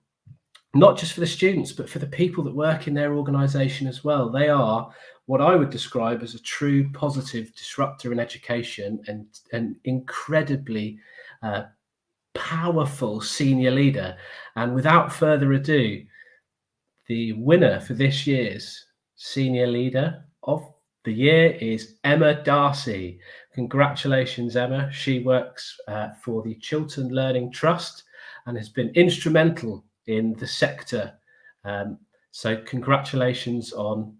not just for the students, but for the people that work in their organization as well. They are what I would describe as a true positive disruptor in education and an incredibly powerful senior leader. And without further ado, the winner for this year's Senior Leader of the year is Emma Darcy. Congratulations, Emma. She works for the Chiltern Learning Trust and has been instrumental in the sector. So congratulations on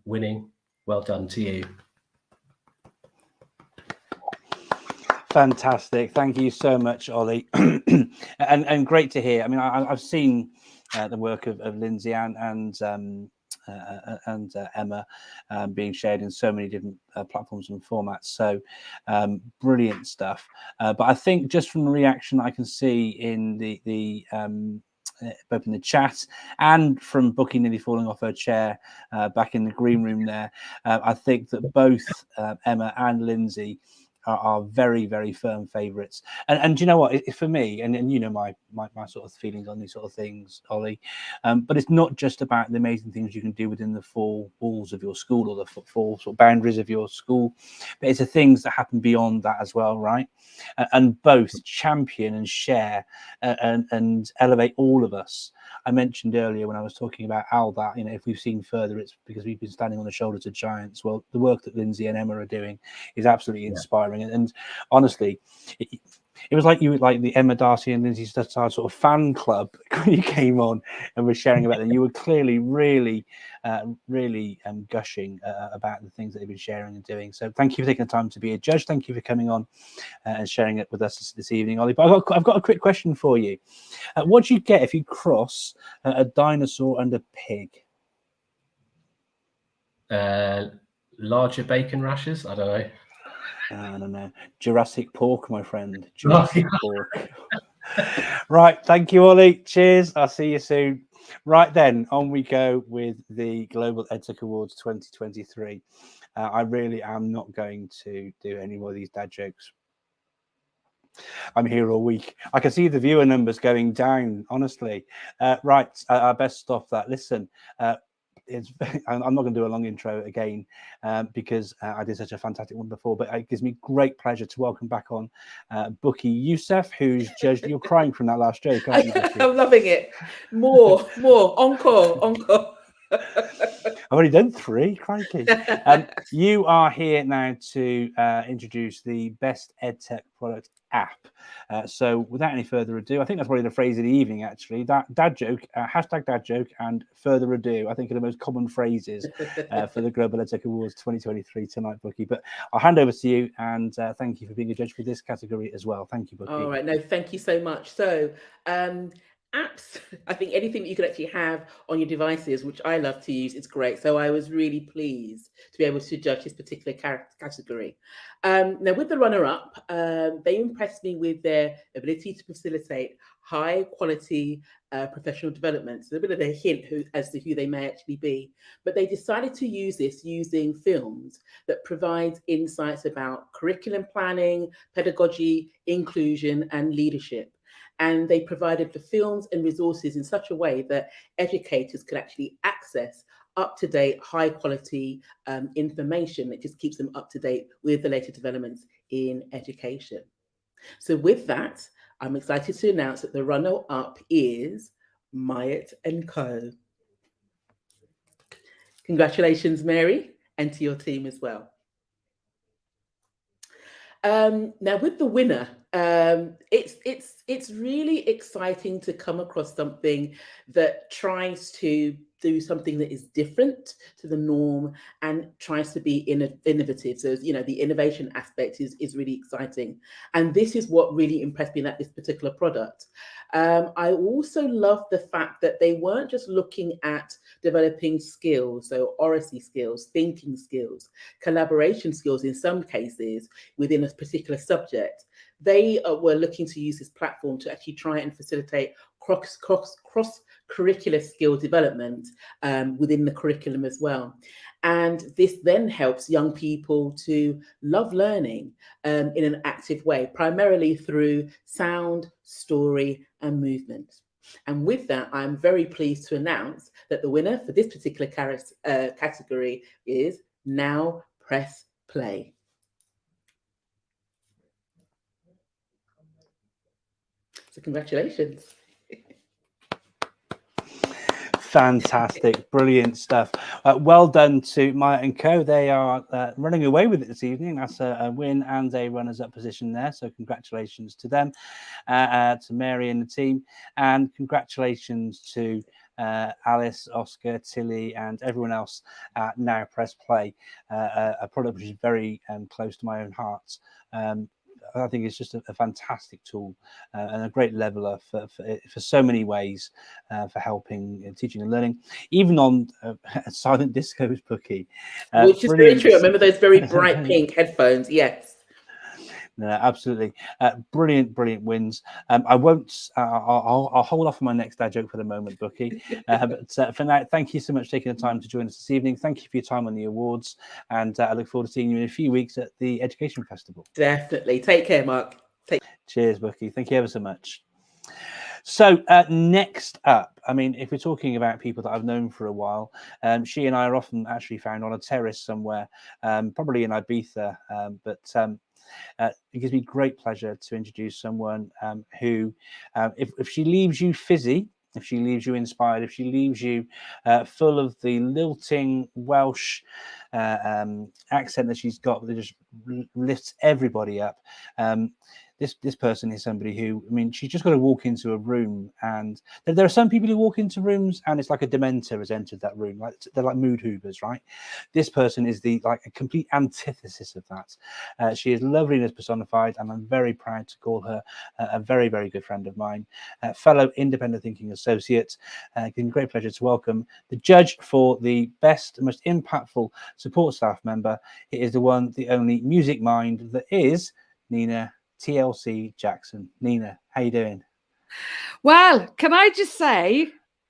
winning. Well done to you. Fantastic. Thank you so much, Ollie. and great to hear. I mean, I've seen the work of Lindsay and Emma being shared in so many different platforms and formats. So brilliant stuff. But I think just from the reaction I can see in the both in the chat and from Bookie nearly falling off her chair back in the green room there, I think that both Emma and Lindsay are very, very firm favourites. And do you know what? For me, and you know my sort of feelings on these sort of things, Ollie. But it's not just about the amazing things you can do within the four walls of your school or the four sort of boundaries of your school, but it's the things that happen beyond that as well, right? And both champion and share and elevate all of us. I mentioned earlier when I was talking about Al that, you know, if we've seen further, it's because we've been standing on the shoulders of giants. Well, the work that Lindsay and Emma are doing is absolutely inspiring. And honestly, it was like you were like the Emma Darcy and Lindsay Stuttard sort of fan club when you came on and were sharing about them. You were clearly really gushing about the things that they've been sharing and doing. So thank you for taking the time to be a judge. Thank you for coming on and sharing it with us this evening, Ollie. But I've got a quick question for you. What do you get if you cross a dinosaur and a pig? Larger bacon rashers? I don't know. I don't know. Jurassic pork, my friend. Jurassic pork. Right. Thank you, Ollie. Cheers. I'll see you soon. Right then, on we go with the Global EdTech Awards 2023. I really am not going to do any more of these dad jokes. I'm here all week. I can see the viewer numbers going down, honestly. Right, I best stop that. Listen, I'm not going to do a long intro again because I did such a fantastic one before, but it gives me great pleasure to welcome back on Bookie Youssef, who's judged. You're crying from that last joke, aren't you, Bookie? I'm loving it. More, encore. I've already done 3, crikey. You are here now to introduce the best EdTech product app. So without any further ado, I think that's probably the phrase of the evening, actually. That dad joke, hashtag dad joke, and further ado, I think are the most common phrases for the Global EdTech Awards 2023 tonight, Bookie. But I'll hand over to you, and thank you for being a judge for this category as well. Thank you, Bookie. All right, no, thank you so much. So apps, I think anything that you could actually have on your devices, which I love to use, is great. So I was really pleased to be able to judge this particular category. Now with the runner-up, they impressed me with their ability to facilitate high quality professional development. So a bit of a hint as to who they may actually be, but they decided to use this using films that provide insights about curriculum planning, pedagogy, inclusion, and leadership. And they provided the films and resources in such a way that educators could actually access up-to-date, high-quality information that just keeps them up to date with the latest developments in education. So with that, I'm excited to announce that the runner-up is Myatt & Co. Congratulations, Mary, and to your team as well. Now with the winner, it's really exciting to come across something that tries to do something that is different to the norm and tries to be innovative. So, you know, the innovation aspect is really exciting. And this is what really impressed me about this particular product. I also love the fact that they weren't just looking at developing skills, so oracy skills, thinking skills, collaboration skills in some cases within a particular subject. They were looking to use this platform to actually try and facilitate cross-curricular skill development within the curriculum as well. And this then helps young people to love learning in an active way, primarily through sound, story, and movement. And with that, I'm very pleased to announce that the winner for this particular category is Now Press Play. So congratulations. Fantastic, brilliant stuff. Well done to Myatt & Co. They are running away with it this evening. That's a win and a runners-up position there. So congratulations to them, to Mary and the team, and congratulations to Alice, Oscar, Tilly, and everyone else at Now Press Play, a product which is very close to my own heart. I think it's just a fantastic tool and a great leveler for so many ways for helping teaching and learning, even on silent discos, Bookie. Which is very true. I remember those very bright pink headphones. Yes. No, absolutely. Brilliant wins. I won't, I'll hold off on my next dad joke for the moment, Bookie. But for now, thank you so much for taking the time to join us this evening. Thank you for your time on the awards. And I look forward to seeing you in a few weeks at the Education Festival. Definitely. Take care, Mark. Cheers, Bookie. Thank you ever so much. So next up, I mean, if we're talking about people that I've known for a while, she and I are often actually found on a terrace somewhere, probably in Ibiza, but it gives me great pleasure to introduce someone who, if she leaves you fizzy, if she leaves you inspired, if she leaves you full of the lilting Welsh accent that she's got that just lifts everybody up, this person is somebody who, I mean, she's just got to walk into a room, and there are some people who walk into rooms and it's like a dementor has entered that room, like they're like mood hoovers, right? This person is like a complete antithesis of that. She is loveliness personified, and I'm very proud to call her a very good friend of mine, fellow independent thinking associate. It's a great pleasure to welcome the judge for the best, most impactful support staff member. It is the one, the only music mind that is Nina TLC Jackson. Nina, how you doing? Well, can I just say,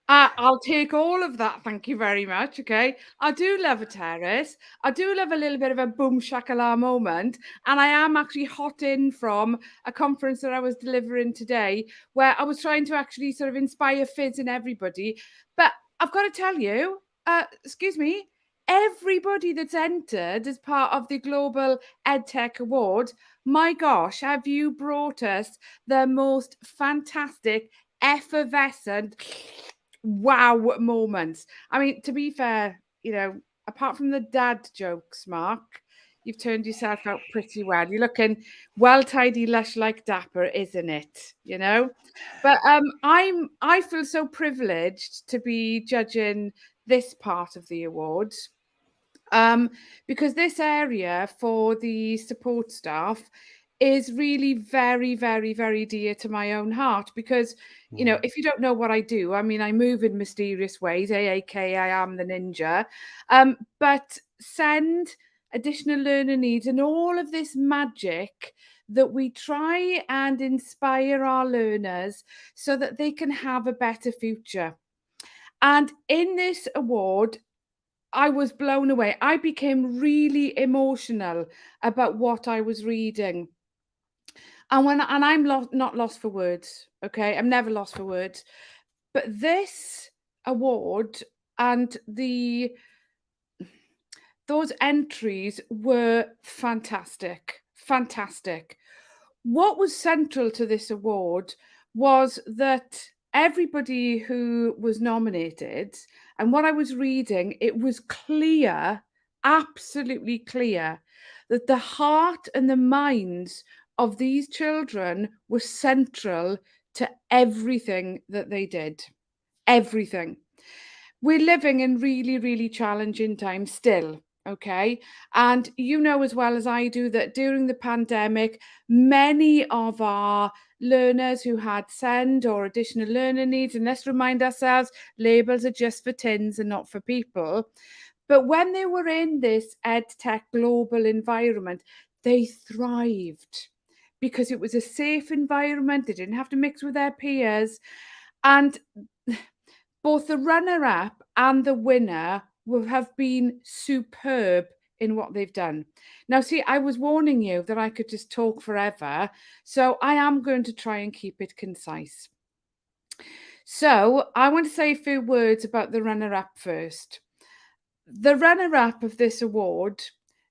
I'll take all of that. Thank you very much. Okay. I do love a terrace. I do love a little bit of a boom shakala moment. And I am actually hot in from a conference that I was delivering today, where I was trying to actually sort of inspire fizz in everybody. But I've got to tell you, excuse me, everybody that's entered as part of the Global EdTech Award, my gosh, have you brought us the most fantastic, effervescent, wow moments. I mean, to be fair, you know, apart from the dad jokes, Mark, you've turned yourself out pretty well. You're looking well tidy, lush like dapper, isn't it? You know? But I feel so privileged to be judging this part of the awards. Because this area for the support staff is really very dear to my own heart, because you know, if you don't know what I do, I mean, I move in mysterious ways, AAK, I am the ninja, but send additional learner needs and all of this magic that we try and inspire our learners so that they can have a better future. And in this award, I was blown away. I became really emotional about what I was reading. And I'm not lost for words, okay? I'm never lost for words. But this award and those entries were fantastic. What was central to this award was that everybody who was nominated, and what I was reading, it was clear, absolutely clear, that the heart and the minds of these children were central to everything that they did. Everything. We're living in really challenging times still. Okay. And you know as well as I do that during the pandemic, many of our learners who had SEND or additional learner needs, and let's remind ourselves, labels are just for tins and not for people. But when they were in this EdTech global environment, they thrived because it was a safe environment. They didn't have to mix with their peers. And both the runner-up and the winner have been superb in what they've done. Now, see, I was warning you that I could just talk forever, so I am going to try and keep it concise. So I want to say a few words about the runner-up first. The runner-up of this award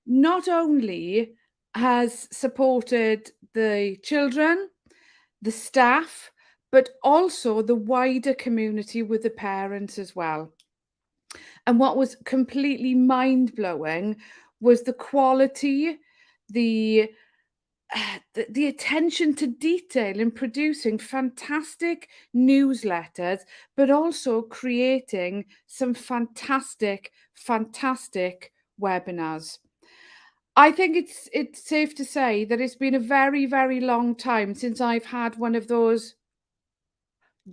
not only has supported the children, the staff, but also the wider community with the parents as well. And what was completely mind-blowing was the quality, the attention to detail in producing fantastic newsletters, but also creating some fantastic webinars. I think it's safe to say that it's been a very long time since I've had one of those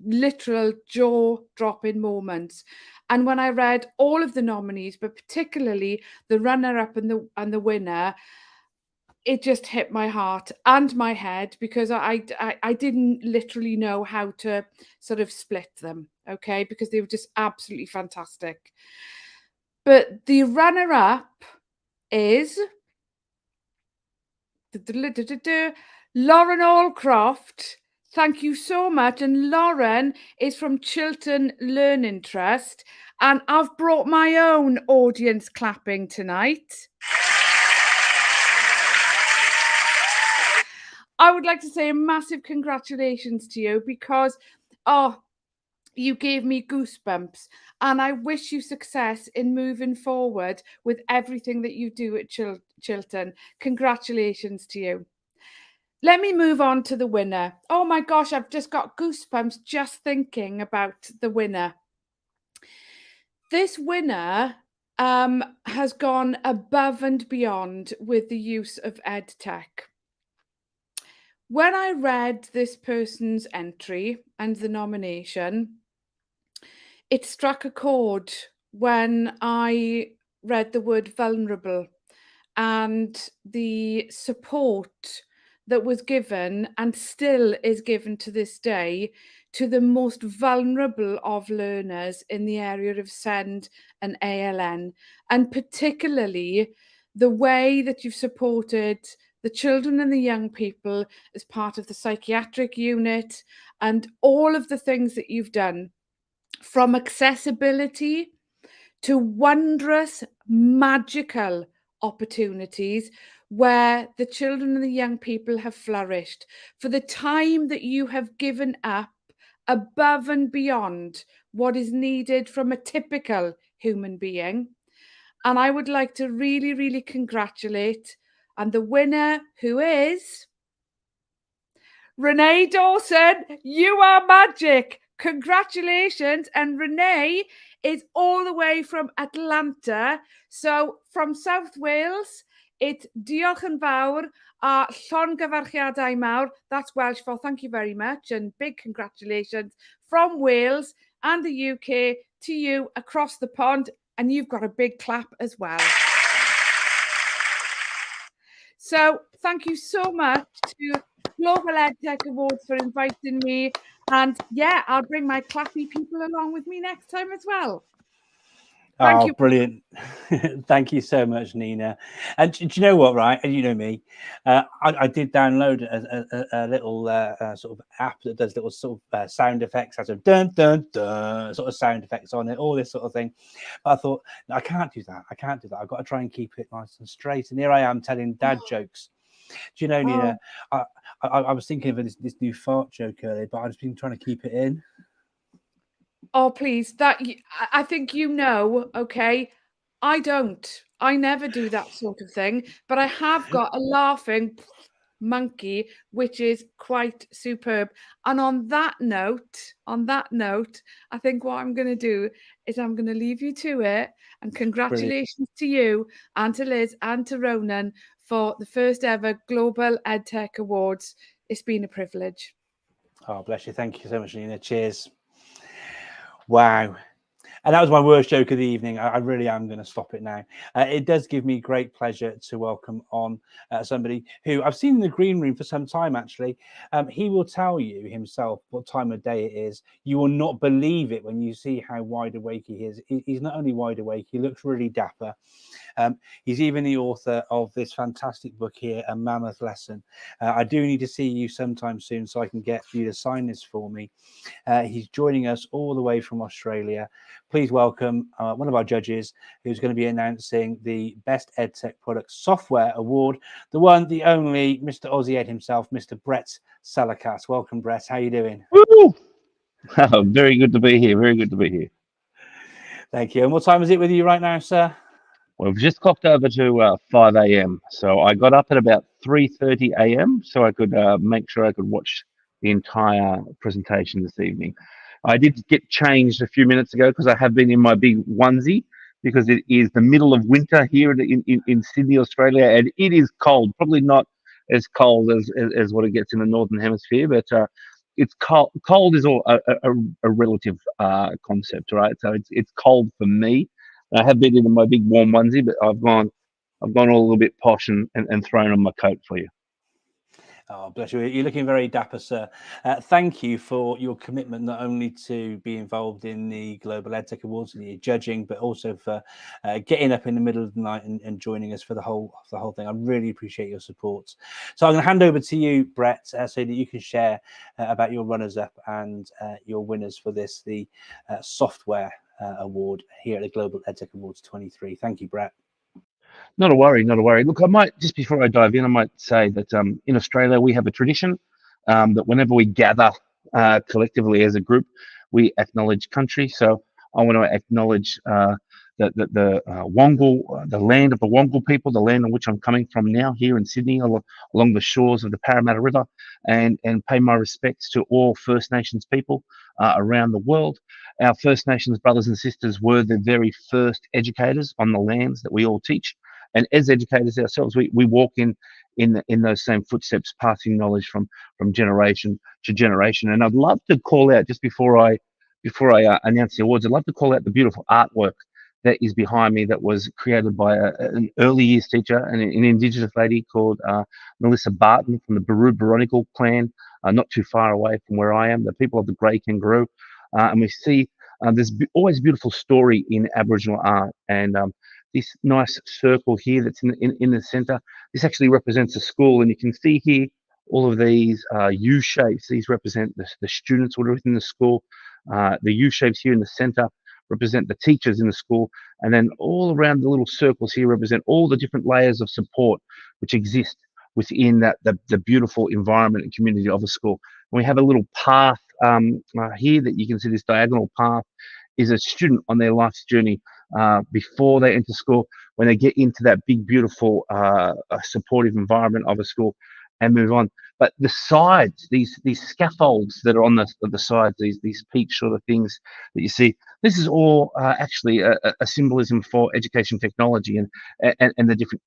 literal jaw-dropping moments. And when I read all of the nominees, but particularly the runner-up and the winner, it just hit my heart and my head, because I didn't literally know how to sort of split them, okay, because they were just absolutely fantastic. But the runner-up is Lauren Allcroft. Thank you so much. And Lauren is from Chiltern Learning Trust. And I've brought my own audience clapping tonight. I would like to say a massive congratulations to you, because, you gave me goosebumps, and I wish you success in moving forward with everything that you do at Chiltern. Congratulations to you. Let me move on to the winner. Oh my gosh, I've just got goosebumps just thinking about the winner. This winner has gone above and beyond with the use of Edtech. When I read this person's entry and the nomination, it struck a chord when I read the word vulnerable and the support that was given and still is given to this day to the most vulnerable of learners in the area of SEND and ALN, and particularly the way that you've supported the children and the young people as part of the psychiatric unit, and all of the things that you've done, from accessibility to wondrous, magical opportunities where the children and the young people have flourished, for the time that you have given up above and beyond what is needed from a typical human being. And I would like to really, really congratulate, and the winner, who is Renee Dawson. You are magic. Congratulations. And Renee is all the way from Atlanta. So from South Wales, it's diolch yn fawr a llongyfarchiadau mawr. That's Welsh for thank you very much, and big congratulations from Wales and the UK to you across the pond. And you've got a big clap as well. So thank you so much to Global Edtech Awards for inviting me. And yeah, I'll bring my clappy people along with me next time as well. Thank you. Brilliant. Thank you so much, Nina. And do you know what, right? And you know me, I did download a little sort of app that does little sort of sound effects, has a dun, dun, dun, sort of sound effects on it, all this sort of thing. But I thought, no, I can't do that. I can't do that. I've got to try and keep it nice and straight. And here I am telling dad jokes. Do you know, Nina, I was thinking of this new fart joke earlier, but I've just been trying to keep it in. Oh, please. I think you know, okay? I don't. I never do that sort of thing. But I have got a laughing monkey, which is quite superb. And on that note, I think what I'm going to do is I'm going to leave you to it. And congratulations to you and to Liz and to Ronan for the first ever Global EdTech Awards. It's been a privilege. Oh, bless you. Thank you so much, Nina. Cheers. Wow. And that was my worst joke of the evening. I really am going to stop it now. It does give me great pleasure to welcome on somebody who I've seen in the green room for some time, actually. He will tell you himself what time of day it is. You will not believe it when you see how wide awake he is. He's not only wide awake, he looks really dapper. He's even the author of this fantastic book here, A Mammoth Lesson. I do need to see you sometime soon so I can get you to sign this for me. He's joining us all the way from Australia. Please welcome one of our judges who's going to be announcing the Best EdTech Product Software Award, the one, the only, Mr. Aussie Ed himself, Mr. Brett Salakas. Welcome, Brett. How are you doing? Woo! Very good to be here. Very good to be here. Thank you. And what time is it with you right now, sir? Well, we've just clocked over to 5 a.m. So I got up at about 3:30 a.m. so I could make sure I could watch the entire presentation this evening. I did get changed a few minutes ago because I have been in my big onesie because it is the middle of winter here in Sydney, Australia, and it is cold. Probably not as cold as what it gets in the Northern Hemisphere, but it's cold. Cold is a relative concept, right? So it's cold for me. I have been in my big warm onesie, but I've gone I've gone all a little bit posh and thrown on my coat for you. Oh, bless you. You're looking very dapper, sir. Thank you for your commitment, not only to be involved in the Global EdTech Awards and your judging, but also for getting up in the middle of the night and joining us for the whole thing. I really appreciate your support. So I'm going to hand over to you, Brett, so that you can share about your runners-up and your winners for the software award here at the Global EdTech Awards 23. Thank you, Brett. Not a worry, not a worry. Look, I might, just before I dive in, I might say that in Australia, we have a tradition that whenever we gather collectively as a group, we acknowledge country. So I want to acknowledge the Wongal, the land of the Wongal people, the land on which I'm coming from now here in Sydney, along the shores of the Parramatta River, and pay my respects to all First Nations people around the world. Our First Nations brothers and sisters were the very first educators on the lands that we all teach. And as educators ourselves, we walk in those same footsteps, passing knowledge from generation to generation. And I'd love to call out, just before I announce the awards, I'd love to call out the beautiful artwork that is behind me that was created by an early years teacher, an Indigenous lady called Melissa Barton from the Baronical clan, not too far away from where I am, the people of the Grey Kangaroo. And we see there's always a beautiful story in Aboriginal art. And this nice circle here that's in the center, this actually represents a school, and you can see here all of these U shapes. These represent the students who are within the school. The U shapes here in the center represent the teachers in the school, and then all around the little circles here represent all the different layers of support which exist within the beautiful environment and community of a school. And we have a little path here that you can see. This diagonal path is a student on their life's journey before they enter school, when they get into that big, beautiful, supportive environment of a school and move on. But the sides, these scaffolds that are on the sides, these peach sort of things that you see, this is all actually a symbolism for education technology and the different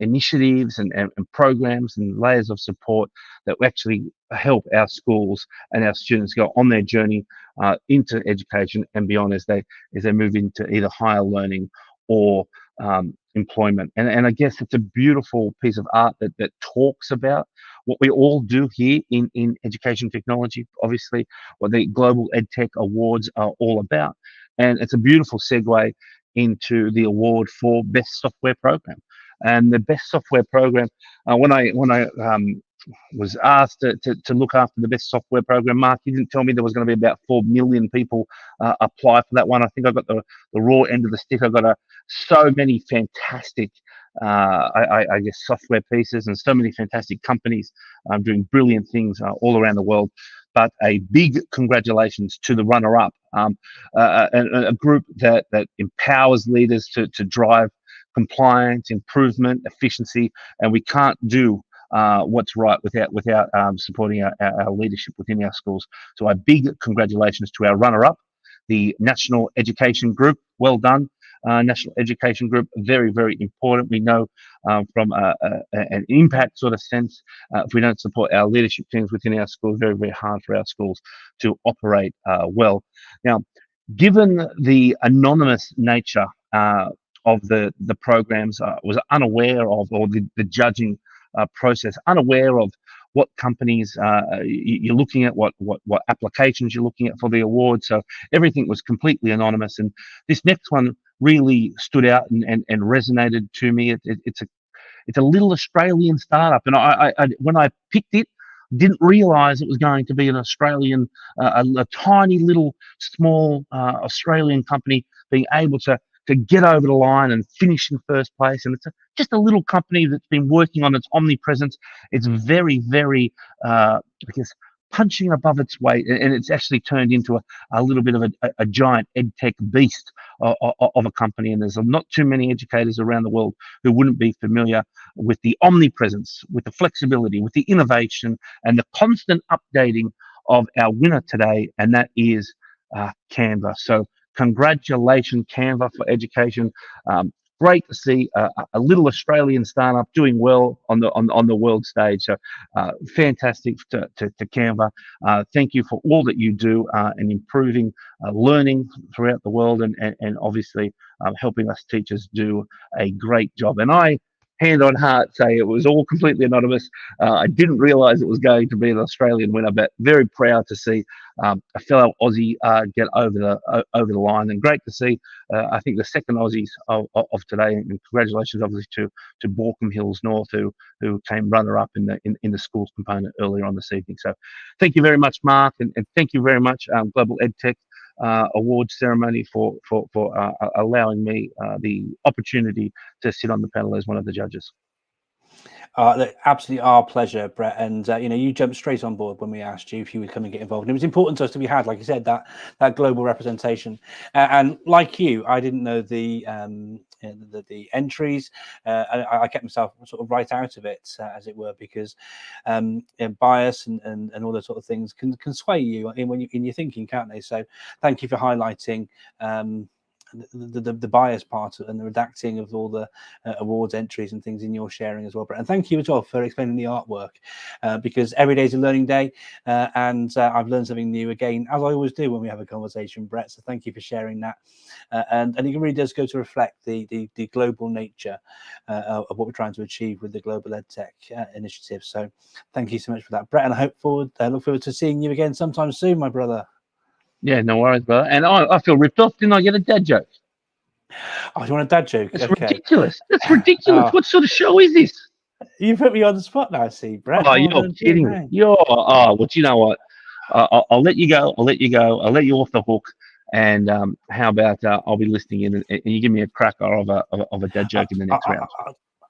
initiatives and programs and layers of support that actually help our schools and our students go on their journey into education and beyond as they move into either higher learning or employment. And I guess it's a beautiful piece of art that talks about what we all do here in education technology, obviously what the Global EdTech Awards are all about. And it's a beautiful segue into the award for Best Software Program. And the Best Software Program, when I was asked to look after the Best Software Program, Mark, you didn't tell me there was going to be about 4 million people apply for that one. I think I got the raw end of the stick. I got so many fantastic, I guess, software pieces and so many fantastic companies doing brilliant things all around the world. But a big congratulations to the runner-up, a group that empowers leaders to drive compliance, improvement, efficiency, and we can't do what's right without supporting our leadership within our schools. So a big congratulations to our runner-up, the National Education Group. Well done, National Education Group. Very, very important. We know from an impact sort of sense, if we don't support our leadership teams within our schools, very, very hard for our schools to operate well. Now, given the anonymous nature of the programs, was unaware of, or the judging process, unaware of what companies you're looking at, what applications you're looking at for the award. So everything was completely anonymous. And this next one really stood out and resonated to me. It's a little Australian startup, and I when I picked it, didn't realize it was going to be an Australian, a tiny little small Australian company being able to get over the line and finish in first place. And it's just a little company that's been working on its omnipresence. It's very, very, I guess, punching above its weight, and it's actually turned into a little bit of a giant edtech beast of a company. And there's not too many educators around the world who wouldn't be familiar with the omnipresence, with the flexibility, with the innovation, and the constant updating of our winner today, and that is Canva. So congratulations, Canva for Education. great to see a little Australian startup doing well on the world stage. So fantastic to Canva. Thank you for all that you do in improving learning throughout the world, and obviously helping us teachers do a great job. And I, hand on heart, say it was all completely anonymous. I didn't realise it was going to be an Australian winner, but very proud to see a fellow Aussie get over the line, and great to see. I think the second Aussies of today, and congratulations obviously to Borkham Hills North, who came runner up in the schools component earlier on this evening. So thank you very much, Mark, and thank you very much, Global EdTech awards ceremony, for allowing me the opportunity to sit on the panel as one of the judges. Look, absolutely our pleasure, Brett. And you jumped straight on board when we asked you if you would come and get involved. And it was important to us to be had, like you said, that global representation. And like you, I didn't know the entries. I kept myself sort of right out of it, as it were, because bias and all those sort of things can sway you in your thinking, can't they? So thank you for highlighting the bias part and the redacting of all the awards entries and things in your sharing as well, Brett. And thank you as well for explaining the artwork, because every day is a learning day, and I've learned something new again, as I always do when we have a conversation, Brett. So thank you for sharing that, and it really does go to reflect the global nature of what we're trying to achieve with the Global EdTech initiative. So thank you so much for that, Brett, and I look forward to seeing you again sometime soon, my brother. Yeah, no worries, brother. And I feel ripped off. Didn't I get a dad joke? Oh, you want a dad joke? It's okay. ridiculous. That's ridiculous. What sort of show is this? You put me on the spot now, see, Brett. Oh, you're kidding me. Well, you know what? I'll let you go. I'll let you off the hook. And how about I'll be listening in, and you give me a cracker of a dad joke in the next round.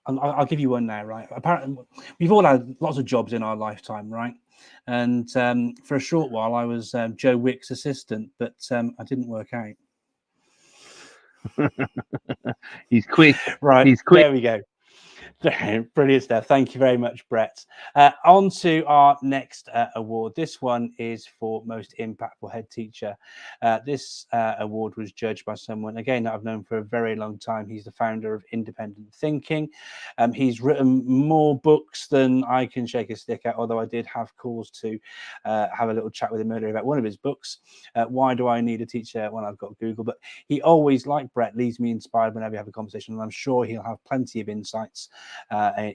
I'll give you one now, right? Apparently, we've all had lots of jobs in our lifetime, right? And for a short while, I was Joe Wick's assistant, but I didn't work out. He's quick. Right. He's quick. There we go. Brilliant stuff. Thank you very much, Brett. On to our next award. This one is for most impactful head teacher. This award was judged by someone, again, that I've known for a very long time. He's the founder of Independent Thinking. He's written more books than I can shake a stick at, although I did have cause to have a little chat with him earlier about one of his books, Why Do I Need a Teacher When I've Got Google? But he always, like Brett, leaves me inspired whenever we have a conversation, and I'm sure he'll have plenty of insights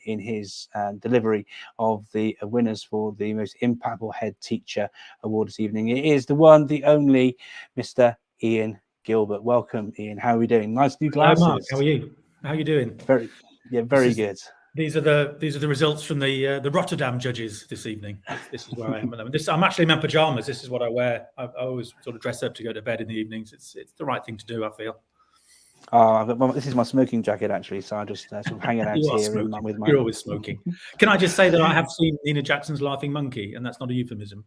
in his delivery of the winners for the most impactful head teacher award this evening. It is the one, the only, Mr. Ian Gilbert. Welcome, Ian. How are we doing? Nice new glasses. Hello, Mark. How are you? How are you doing? Very good. These are the results from the Rotterdam judges this evening. This is where I am. I'm actually in my pajamas. This is what I wear. I always sort of dress up to go to bed in the evenings. It's the right thing to do, I feel. This is my smoking jacket, actually, so I just sort of hanging out here with my... You're always smoking. Can I just say that I have seen Nina Jackson's Laughing Monkey, and that's not a euphemism.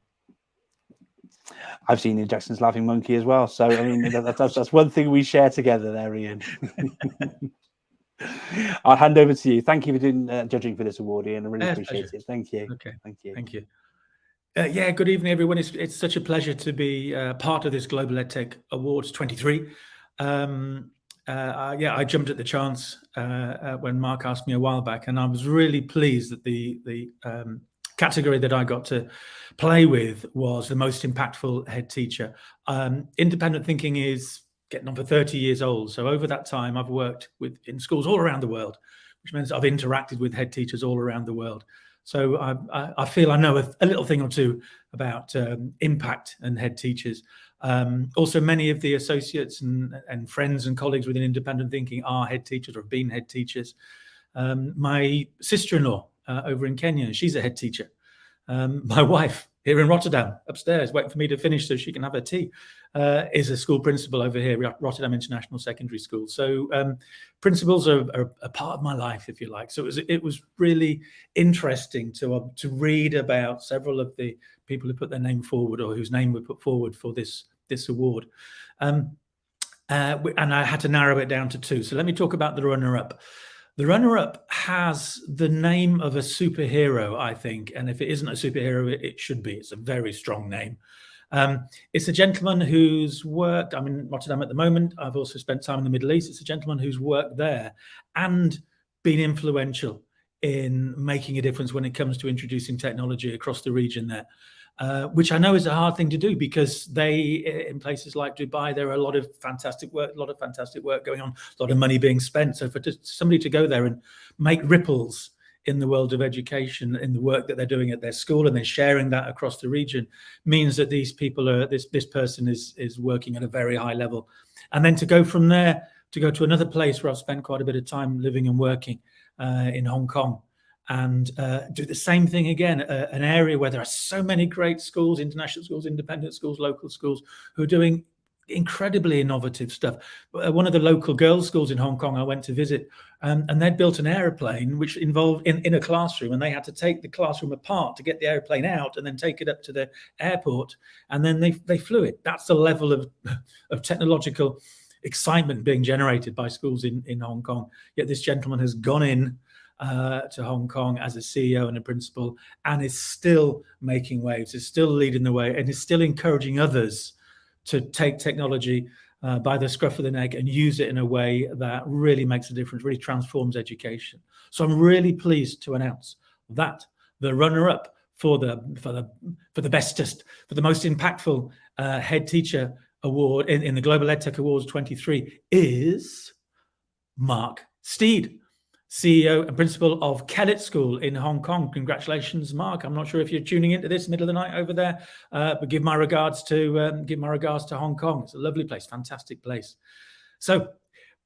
I've seen Nina Jackson's Laughing Monkey as well, so I mean that's one thing we share together there, Ian. I'll hand over to you. Thank you for doing judging for this award, Ian. I really appreciate it. Thank you. Okay. Thank you. Thank you. Good evening, everyone. It's such a pleasure to be part of this Global EdTech Awards 23. I jumped at the chance when Mark asked me a while back, and I was really pleased that the category that I got to play with was the most impactful head teacher. Independent Thinking is getting on for 30 years old. So over that time, I've worked in schools all around the world, which means I've interacted with head teachers all around the world. So I feel I know a little thing or two about impact and head teachers. Also, many of the associates and friends and colleagues within Independent Thinking are head teachers or have been head teachers. My sister-in-law over in Kenya, she's a head teacher. My wife here in Rotterdam, upstairs, waiting for me to finish so she can have her tea, is a school principal over here at Rotterdam International Secondary School. So principals are a part of my life, if you like. So it was really interesting to read about several of the people who put their name forward or whose name were put forward for this award. And I had to narrow it down to two. So let me talk about the runner-up. The runner-up has the name of a superhero, I think. And if it isn't a superhero, it should be. It's a very strong name. It's a gentleman who's worked, I'm in Rotterdam at the moment. I've also spent time in the Middle East. It's a gentleman who's worked there and been influential in making a difference when it comes to introducing technology across the region there. Which I know is a hard thing to do, because in places like Dubai, there are a lot of fantastic work going on, a lot of money being spent. So for somebody to go there and make ripples in the world of education, in the work that they're doing at their school, and then sharing that across the region, means that these people are, this person is working at a very high level. And then to go from there, to go to another place where I've spent quite a bit of time living and working in Hong Kong, and do the same thing again, an area where there are so many great schools, international schools, independent schools, local schools, who are doing incredibly innovative stuff. One of the local girls' schools in Hong Kong I went to visit, and they'd built an aeroplane which involved in a classroom, and they had to take the classroom apart to get the aeroplane out and then take it up to the airport, and then they flew it. That's the level of technological excitement being generated by schools in Hong Kong. Yet this gentleman has gone in to Hong Kong as a CEO and a principal, and is still making waves, is still leading the way, and is still encouraging others to take technology by the scruff of the neck and use it in a way that really makes a difference, really transforms education. So I'm really pleased to announce that the runner-up for the bestest, for the most impactful head teacher award in the Global EdTech Awards 23 is Mark Steed, CEO and principal of Kellett School in Hong Kong. Congratulations, Mark. I'm not sure if you're tuning into this middle of the night over there, but give my regards to Hong Kong. It's a lovely place, fantastic place. So,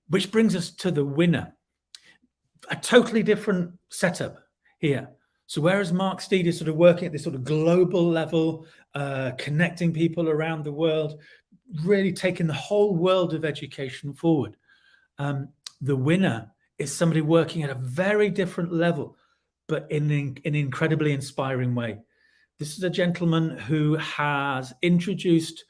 which brings us to the winner. A totally different setup here. So whereas Mark Steed is sort of working at this sort of global level, connecting people around the world, really taking the whole world of education forward, the winner is somebody working at a very different level, but in an incredibly inspiring way. This is a gentleman who has introduced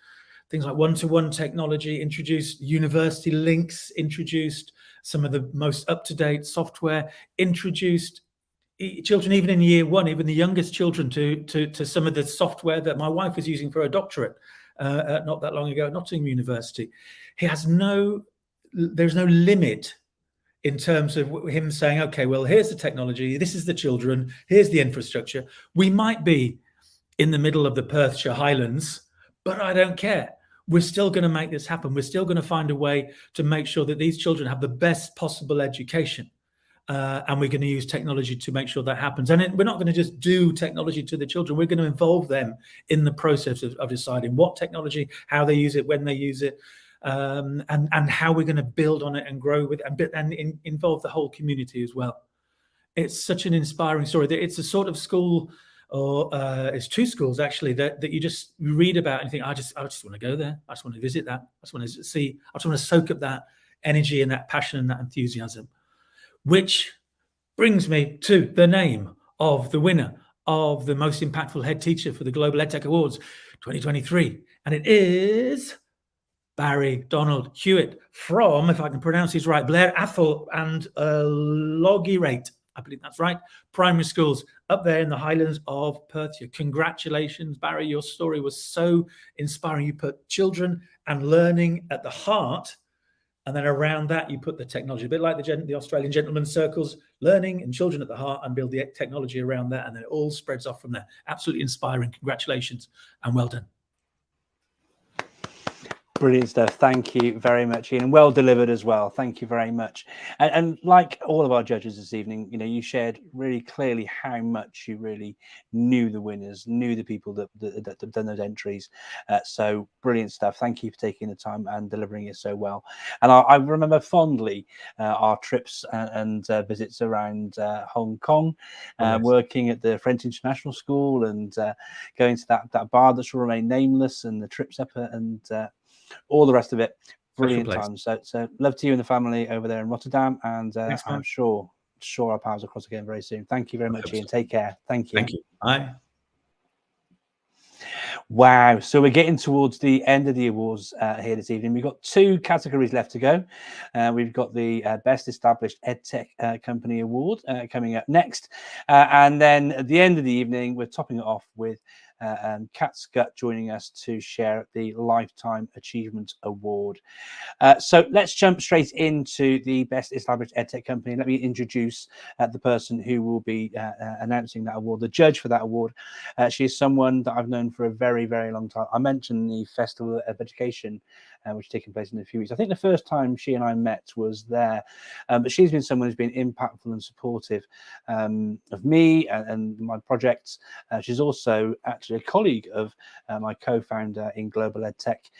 things like one-to-one technology, introduced university links, introduced some of the most up-to-date software, introduced children, even in year one, even the youngest children, to some of the software that my wife was using for a doctorate not that long ago at Nottingham University. There's no limit in terms of him saying, okay, well, here's the technology, this is the children, here's the infrastructure. We might be in the middle of the Perthshire Highlands, but I don't care. We're still going to make this happen. We're still going to find a way to make sure that these children have the best possible education. And we're going to use technology to make sure that happens. And we're not going to just do technology to the children. We're going to involve them in the process of deciding what technology, how they use it, when they use it, and how we're going to build on it and grow with it, and involve the whole community as well. It's such an inspiring story. It's a sort of school, or it's two schools actually, that you just read about and think, I just want to go there. I just want to visit that. I just want to see. I just want to soak up that energy and that passion and that enthusiasm. Which brings me to the name of the winner of the most impactful head teacher for the Global EdTech Awards 2023, and it is Barry Donald Hewitt from, if I can pronounce his right, Blair Athol and Logirate, I believe that's right, primary schools up there in the Highlands of Perthshire. Congratulations, Barry. Your story was so inspiring. You put children and learning at the heart, and then around that, you put the technology, a bit like the Australian gentleman's circles, learning and children at the heart, and build the technology around that. And then it all spreads off from there. Absolutely inspiring. Congratulations and well done. Brilliant stuff. Thank you very much, Ian. Well delivered as well. Thank you very much. And like all of our judges this evening, you shared really clearly how much you really knew the winners, knew the people that have done those entries. So brilliant stuff. Thank you for taking the time and delivering it so well. And I remember fondly our trips and visits around Hong Kong, working at the French International School, and going to that bar that shall remain nameless, and the trips up and all the rest of it. Brilliant times. So love to you and the family over there in Rotterdam, and I'm sure our paths will cross again very soon. Thank you very much, Ian. Take care. Thank you. Thank you. Bye. Wow. So we're getting towards the end of the awards here this evening. We've got 2 categories left to go. We've got the Best Established EdTech Company Award coming up next. And then at the end of the evening, we're topping it off with Kat Scutt joining us to share the Lifetime Achievement Award. So let's jump straight into the Best Established EdTech Company. Let me introduce the person who will be announcing that award, the judge for that award. She is someone that I've known for a very, very long time. I mentioned the Festival of Education, which is taking place in a few weeks. I think the first time she and I met was there, but she's been someone who's been impactful and supportive of me and my projects. She's also actually a colleague of my co-founder in Global EdTech,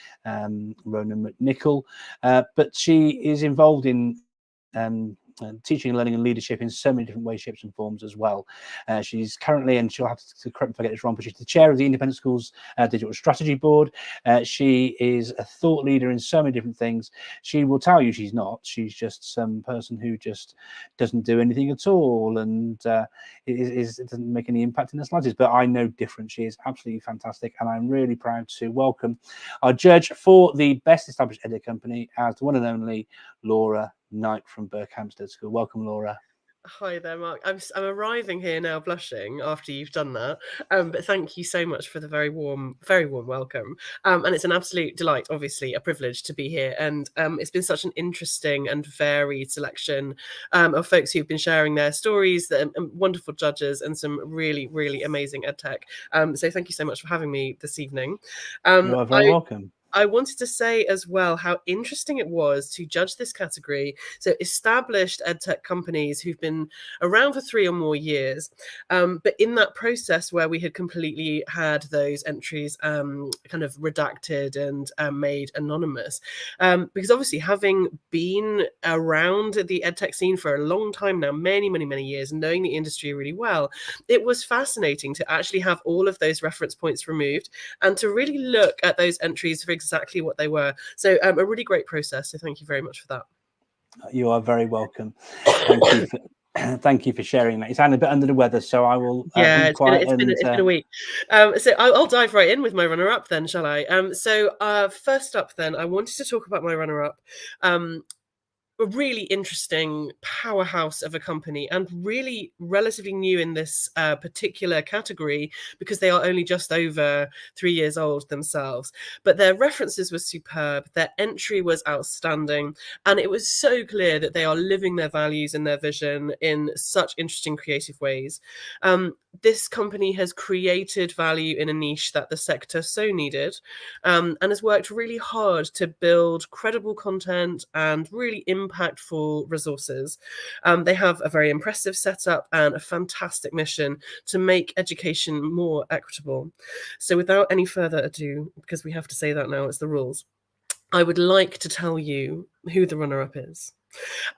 Ronan McNichol, but she is involved in teaching and learning and leadership in so many different ways, shapes and forms as well. She's currently, and she'll have to correct me if I get this wrong, but she's the chair of the Independent Schools Digital Strategy Board. She is a thought leader in so many different things. She will tell you she's not. She's just some person who just doesn't do anything at all and it doesn't make any impact in the slightest, but I know different. She is absolutely fantastic, and I'm really proud to welcome our judge for the Best Established EdTech Company as the one and only Laura Knight from Berkhamsted School. Welcome, Laura. Hi there, Mark. I'm arriving here now, blushing after you've done that. But thank you so much for the very warm welcome. And it's an absolute delight, obviously, a privilege to be here. And it's been such an interesting and varied selection of folks who've been sharing their stories, wonderful judges, and some really, really amazing EdTech. So thank you so much for having me this evening. You are very welcome. I wanted to say as well how interesting it was to judge this category. So established EdTech companies who've been around for 3 or more years. But in that process where we had completely had those entries kind of redacted and made anonymous. Because obviously having been around the EdTech scene for a long time now, many, many, many years, knowing the industry really well, it was fascinating to actually have all of those reference points removed and to really look at those entries for exactly what they were. So a really great process. So thank you very much for that. You are very welcome. Thank you. Thank you for sharing that. You sound a bit under the weather, so I will be quiet. It's been a week. So I'll dive right in with my runner-up then, shall I? So first up then, I wanted to talk about my runner-up. A really interesting powerhouse of a company and really relatively new in this particular category because they are only just over 3 years old themselves. But their references were superb, their entry was outstanding, and it was so clear that they are living their values and their vision in such interesting, creative ways. This company has created value in a niche that the sector so needed, and has worked really hard to build credible content and really impactful resources. They have a very impressive setup and a fantastic mission to make education more equitable. So without any further ado, because we have to say that now, it's the rules, I would like to tell you who the runner-up is.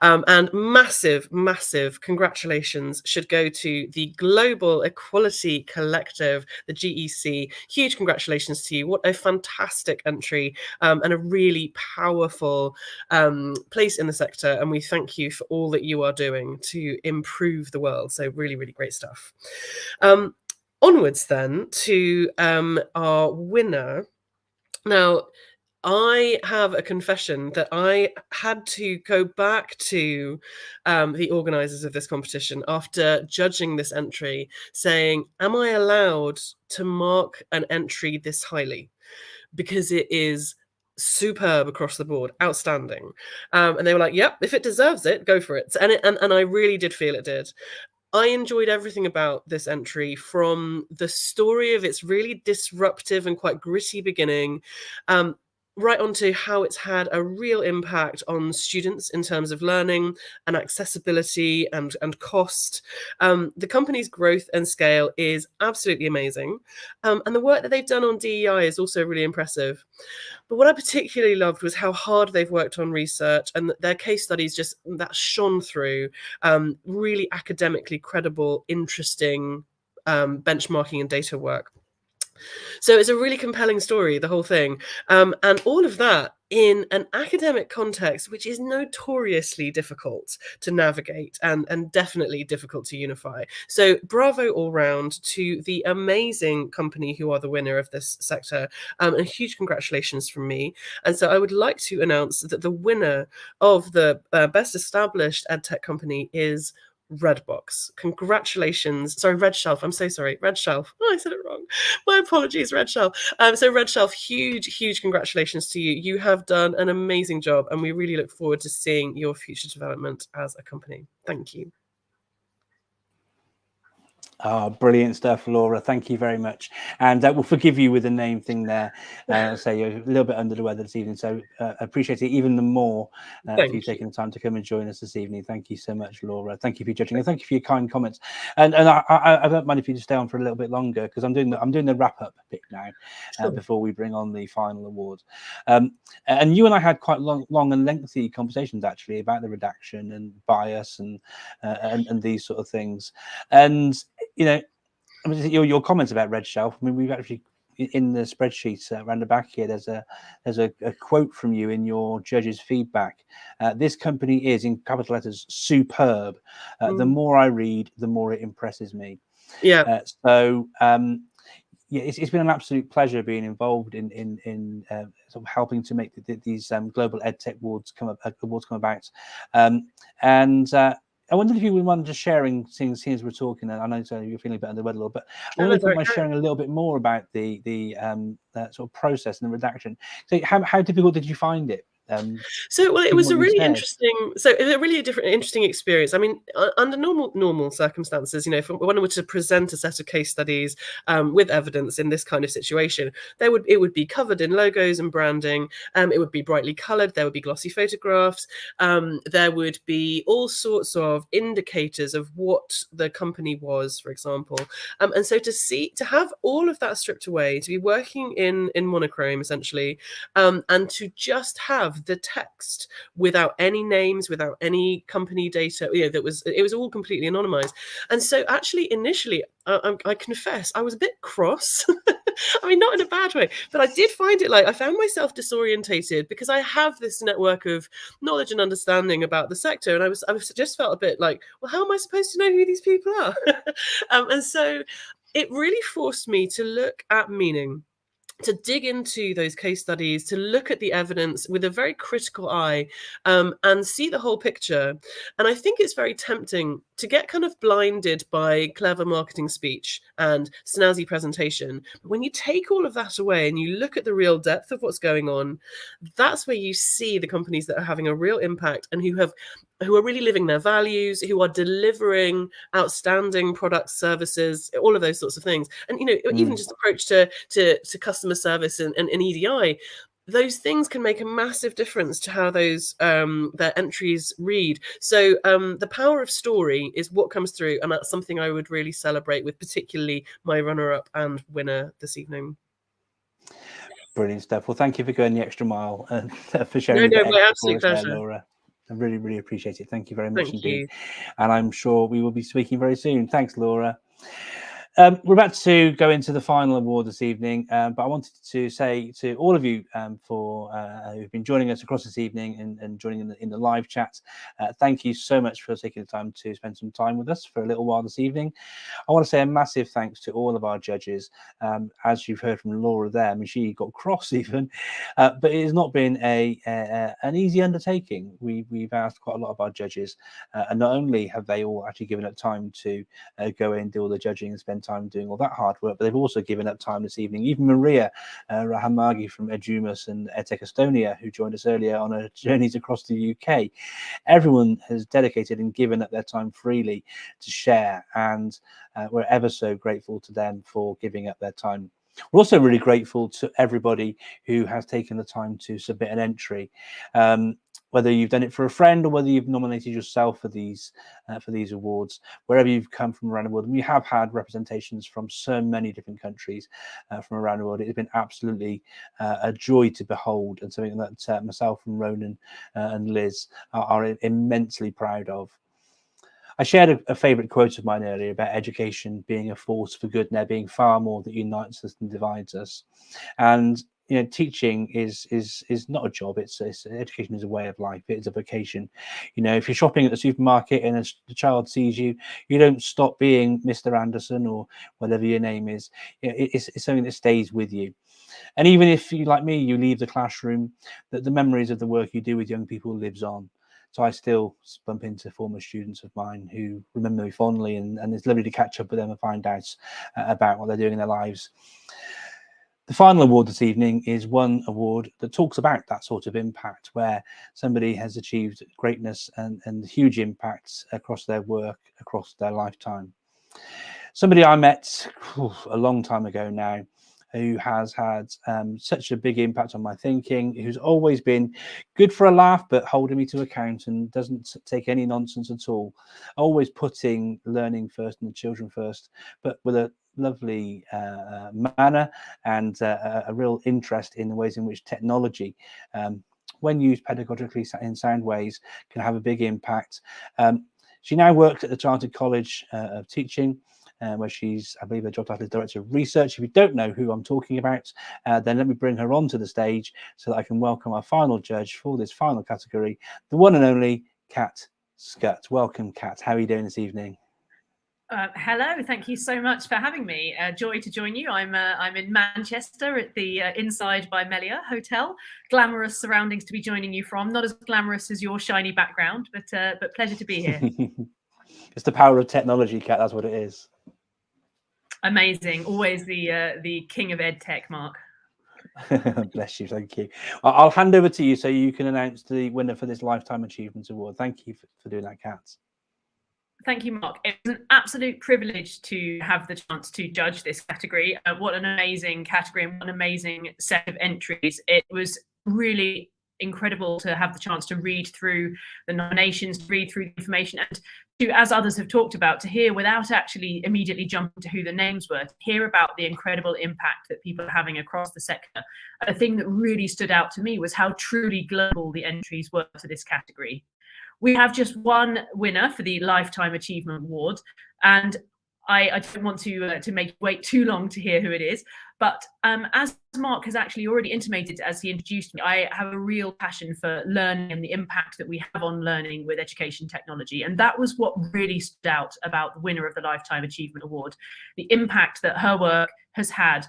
And massive, massive congratulations should go to the Global Equality Collective, the GEC. Huge congratulations to you. What a fantastic entry and a really powerful place in the sector. And we thank you for all that you are doing to improve the world. So really, really great stuff. Onwards then to our winner. Now, I have a confession that I had to go back to the organisers of this competition after judging this entry, saying, am I allowed to mark an entry this highly? Because it is superb across the board, outstanding. And they were like, yep, if it deserves it, go for it. And I really did feel it did. I enjoyed everything about this entry, from the story of its really disruptive and quite gritty beginning, right onto how it's had a real impact on students in terms of learning and accessibility and cost. The company's growth and scale is absolutely amazing. And the work that they've done on DEI is also really impressive. But what I particularly loved was how hard they've worked on research, and their case studies just that shone through really academically credible, interesting benchmarking and data work. So it's a really compelling story, the whole thing. And all of that in an academic context, which is notoriously difficult to navigate and definitely difficult to unify. So bravo all round to the amazing company who are the winner of this sector, and huge congratulations from me. And so I would like to announce that the winner of the Best Established EdTech Company is Redbox. Congratulations. Sorry, Red Shelf. I'm so sorry. Red Shelf. Oh, I said it wrong. My apologies, Red Shelf. So Red Shelf, huge congratulations to you. You have done an amazing job, and we really look forward to seeing your future development as a company. Thank you. Oh, brilliant stuff, Laura. Thank you very much. And we'll forgive you with the name thing there. Say you're a little bit under the weather this evening, so appreciate it even the more for you taking the time to come and join us this evening. Thank you so much, Laura. Thank you for judging, and thank you for your kind comments. And I don't mind if you just stay on for a little bit longer, because I'm doing the wrap up bit now before we bring on the final award. And you and I had quite long and lengthy conversations actually about the redaction and bias and these sort of things. And you know, your comments about Red Shelf. I mean, we've actually in the spreadsheets around the back here. There's a quote from you in your judges' feedback. This company is, in capital letters, superb. The more I read, the more it impresses me. Yeah. Yeah, it's been an absolute pleasure being involved in sort of helping to make these global EdTech awards come about. I wondered if you would mind just sharing things we're talking. And I know you're feeling a bit under the weather, but I wonder if you mind sharing a little bit more about the sort of process and the redaction. So, how difficult did you find it? So it was a really interesting experience. I mean, under normal circumstances, if one were to present a set of case studies with evidence in this kind of situation, it would be covered in logos and branding. It would be brightly coloured. There would be glossy photographs. There would be all sorts of indicators of what the company was, for example. And so to have all of that stripped away, to be working in monochrome essentially, and to just have the text without any names, without any company data, it was all completely anonymized. And so actually initially I confess I was a bit cross. I mean, not in a bad way, but I did find it I found myself disorientated, because I have this network of knowledge and understanding about the sector, and I just felt a bit like, well, how am I supposed to know who these people are? And so it really forced me to look at meaning, to dig into those case studies, to look at the evidence with a very critical eye, and see the whole picture. And I think it's very tempting to get kind of blinded by clever marketing speech and snazzy presentation. But when you take all of that away and you look at the real depth of what's going on, that's where you see the companies that are having a real impact and who are really living their values, who are delivering outstanding products, services, all of those sorts of things. And even just approach to customer service and EDI, those things can make a massive difference to how those their entries read. So the power of story is what comes through, and that's something I would really celebrate with, particularly my runner-up and winner this evening. Brilliant stuff. Well, thank you for going the extra mile and for sharing my absolute pleasure, Laura. I really appreciate it. Thank you very much indeed. You. And I'm sure we will be speaking very soon. Thanks, Laura. We're about to go into the final award this evening, but I wanted to say to all of you for who've been joining us across this evening and joining in the live chat, thank you so much for taking the time to spend some time with us for a little while this evening. I want to say a massive thanks to all of our judges. As you've heard from Laura there, I mean, she got cross even, but it has not been an easy undertaking. We've asked quite a lot of our judges, and not only have they all actually given up time to go in and do all the judging and spend time doing all that hard work, but they've also given up time this evening. Even Maria Rahamagi from Edumus and Edtech Estonia, who joined us earlier on her journeys across the UK. Everyone has dedicated and given up their time freely to share, and we're ever so grateful to them for giving up their time. We're also really grateful to everybody who has taken the time to submit an entry. Whether you've done it for a friend or whether you've nominated yourself for these awards, wherever you've come from around the world. And we have had representations from so many different countries from around the world. It's been absolutely a joy to behold, and something that myself and Ronan and Liz are immensely proud of. I shared a favourite quote of mine earlier about education being a force for good and there being far more that unites us than divides us. And teaching is not a job. It's education is a way of life. It's a vocation. If you're shopping at the supermarket and the child sees you, you don't stop being Mr. Anderson or whatever your name is. It's something that stays with you. And even if you, like me, you leave the classroom, that the memories of the work you do with young people lives on. So I still bump into former students of mine who remember me fondly, and it's lovely to catch up with them and find out about what they're doing in their lives. The final award this evening is one award that talks about that sort of impact, where somebody has achieved greatness and huge impacts across their work, across their lifetime. Somebody I met a long time ago now, who has had such a big impact on my thinking, who's always been good for a laugh, but holding me to account and doesn't take any nonsense at all, always putting learning first and the children first, but with a lovely manner and a real interest in the ways in which technology, when used pedagogically in sound ways, can have a big impact. She now works at the Chartered College of Teaching, where she's, I believe, her job title is Director of Research. If you don't know who I'm talking about, then let me bring her onto the stage so that I can welcome our final judge for this final category, the one and only Kat Scutt. Welcome, Kat. How are you doing this evening? Hello, thank you so much for having me. Joy to join you. I'm in Manchester at the Inside by Melia Hotel. Glamorous surroundings to be joining you from. Not as glamorous as your shiny background, but pleasure to be here. It's the power of technology, Kat. That's what it is. Amazing. Always the king of Edtech, Mark. Bless you. Thank you. I'll hand over to you so you can announce the winner for this Lifetime Achievement Award. Thank you for doing that, Kat. Thank you, Mark. It was an absolute privilege to have the chance to judge this category. What an amazing category and what an amazing set of entries. It was really incredible to have the chance to read through the nominations, read through the information, and to, as others have talked about, to hear without actually immediately jumping to who the names were, to hear about the incredible impact that people are having across the sector. A thing that really stood out to me was how truly global the entries were to this category. We have just one winner for the Lifetime Achievement Award, and I don't want to make you wait too long to hear who it is. But as Mark has actually already intimated as he introduced me, I have a real passion for learning and the impact that we have on learning with education technology. And that was what really stood out about the winner of the Lifetime Achievement Award, the impact that her work has had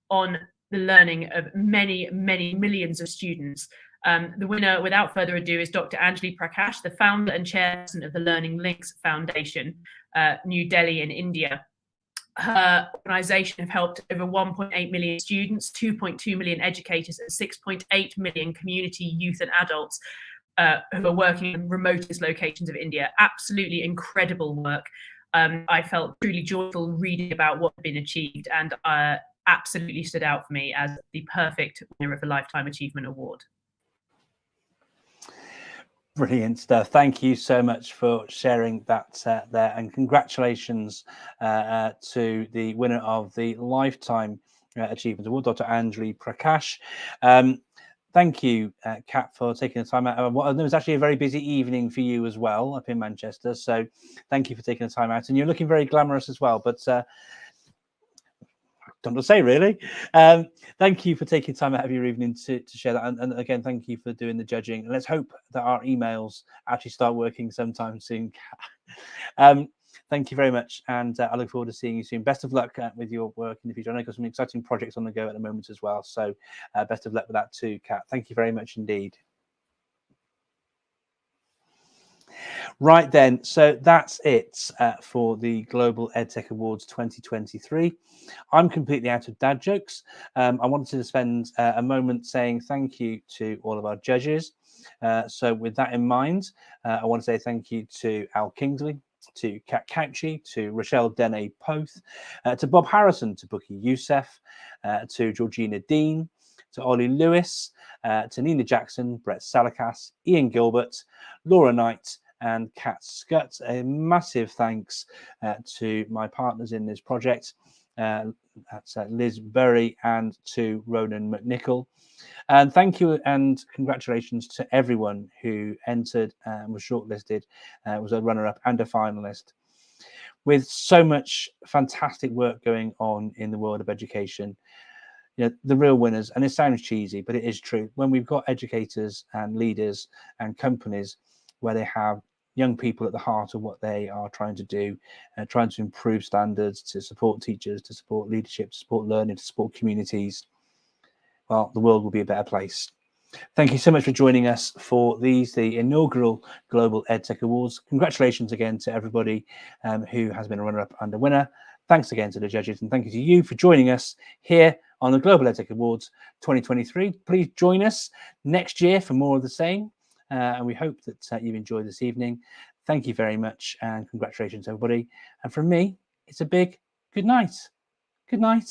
on the learning of many, many millions of students. The winner, without further ado, is Dr. Anjali Prakash, the founder and chairperson of the Learning Links Foundation, New Delhi in India. Her organisation have helped over 1.8 million students, 2.2 million educators, and 6.8 million community youth and adults who are working in remotest locations of India. Absolutely incredible work. I felt truly joyful reading about what had been achieved, and absolutely stood out for me as the perfect winner of the Lifetime Achievement Award. Brilliant stuff. Thank you so much for sharing that there, and congratulations to the winner of the Lifetime Achievement Award, Dr. Anjali Prakash. Thank you, Kat, for taking the time out. It was actually a very busy evening for you as well up in Manchester, so thank you for taking the time out. And you're looking very glamorous as well, but don't know what to say, really. Thank you for taking time out of your evening to share that. And again, thank you for doing the judging. And let's hope that our emails actually start working sometime soon. Thank you very much. And I look forward to seeing you soon. Best of luck with your work in the future. I know you've got some exciting projects on the go at the moment as well. So best of luck with that too, Kat. Thank you very much indeed. Right then, so that's it for the Global EdTech Awards 2023. I'm completely out of dad jokes. I wanted to spend a moment saying thank you to all of our judges. So with that in mind, I want to say thank you to Al Kingsley, to Kat Couchy, to Rochelle Dene-Poth, to Bob Harrison, to Bookie Youssef, to Georgina Dean, to Ollie Lewis, to Nina Jackson, Brett Salakas, Ian Gilbert, Laura Knight, and Kat Scutt. A massive thanks to my partners in this project, that's Liz Berry, and to Ronan McNichol. And thank you and congratulations to everyone who entered and was shortlisted, was a runner-up and a finalist. With so much fantastic work going on in the world of education, you know, the real winners, and it sounds cheesy, but it is true, when we've got educators and leaders and companies where they have young people at the heart of what they are trying to do, trying to improve standards, to support teachers, to support leadership, to support learning, to support communities, well, the world will be a better place. Thank you so much for joining us for the inaugural Global EdTech Awards. Congratulations again to everybody who has been a runner-up and a winner. Thanks again to the judges, and thank you to you for joining us here on the Global EdTech Awards 2023. Please join us next year for more of the same, and we hope that you've enjoyed this evening. Thank you very much, and congratulations, everybody. And from me, it's a big good night. Good night.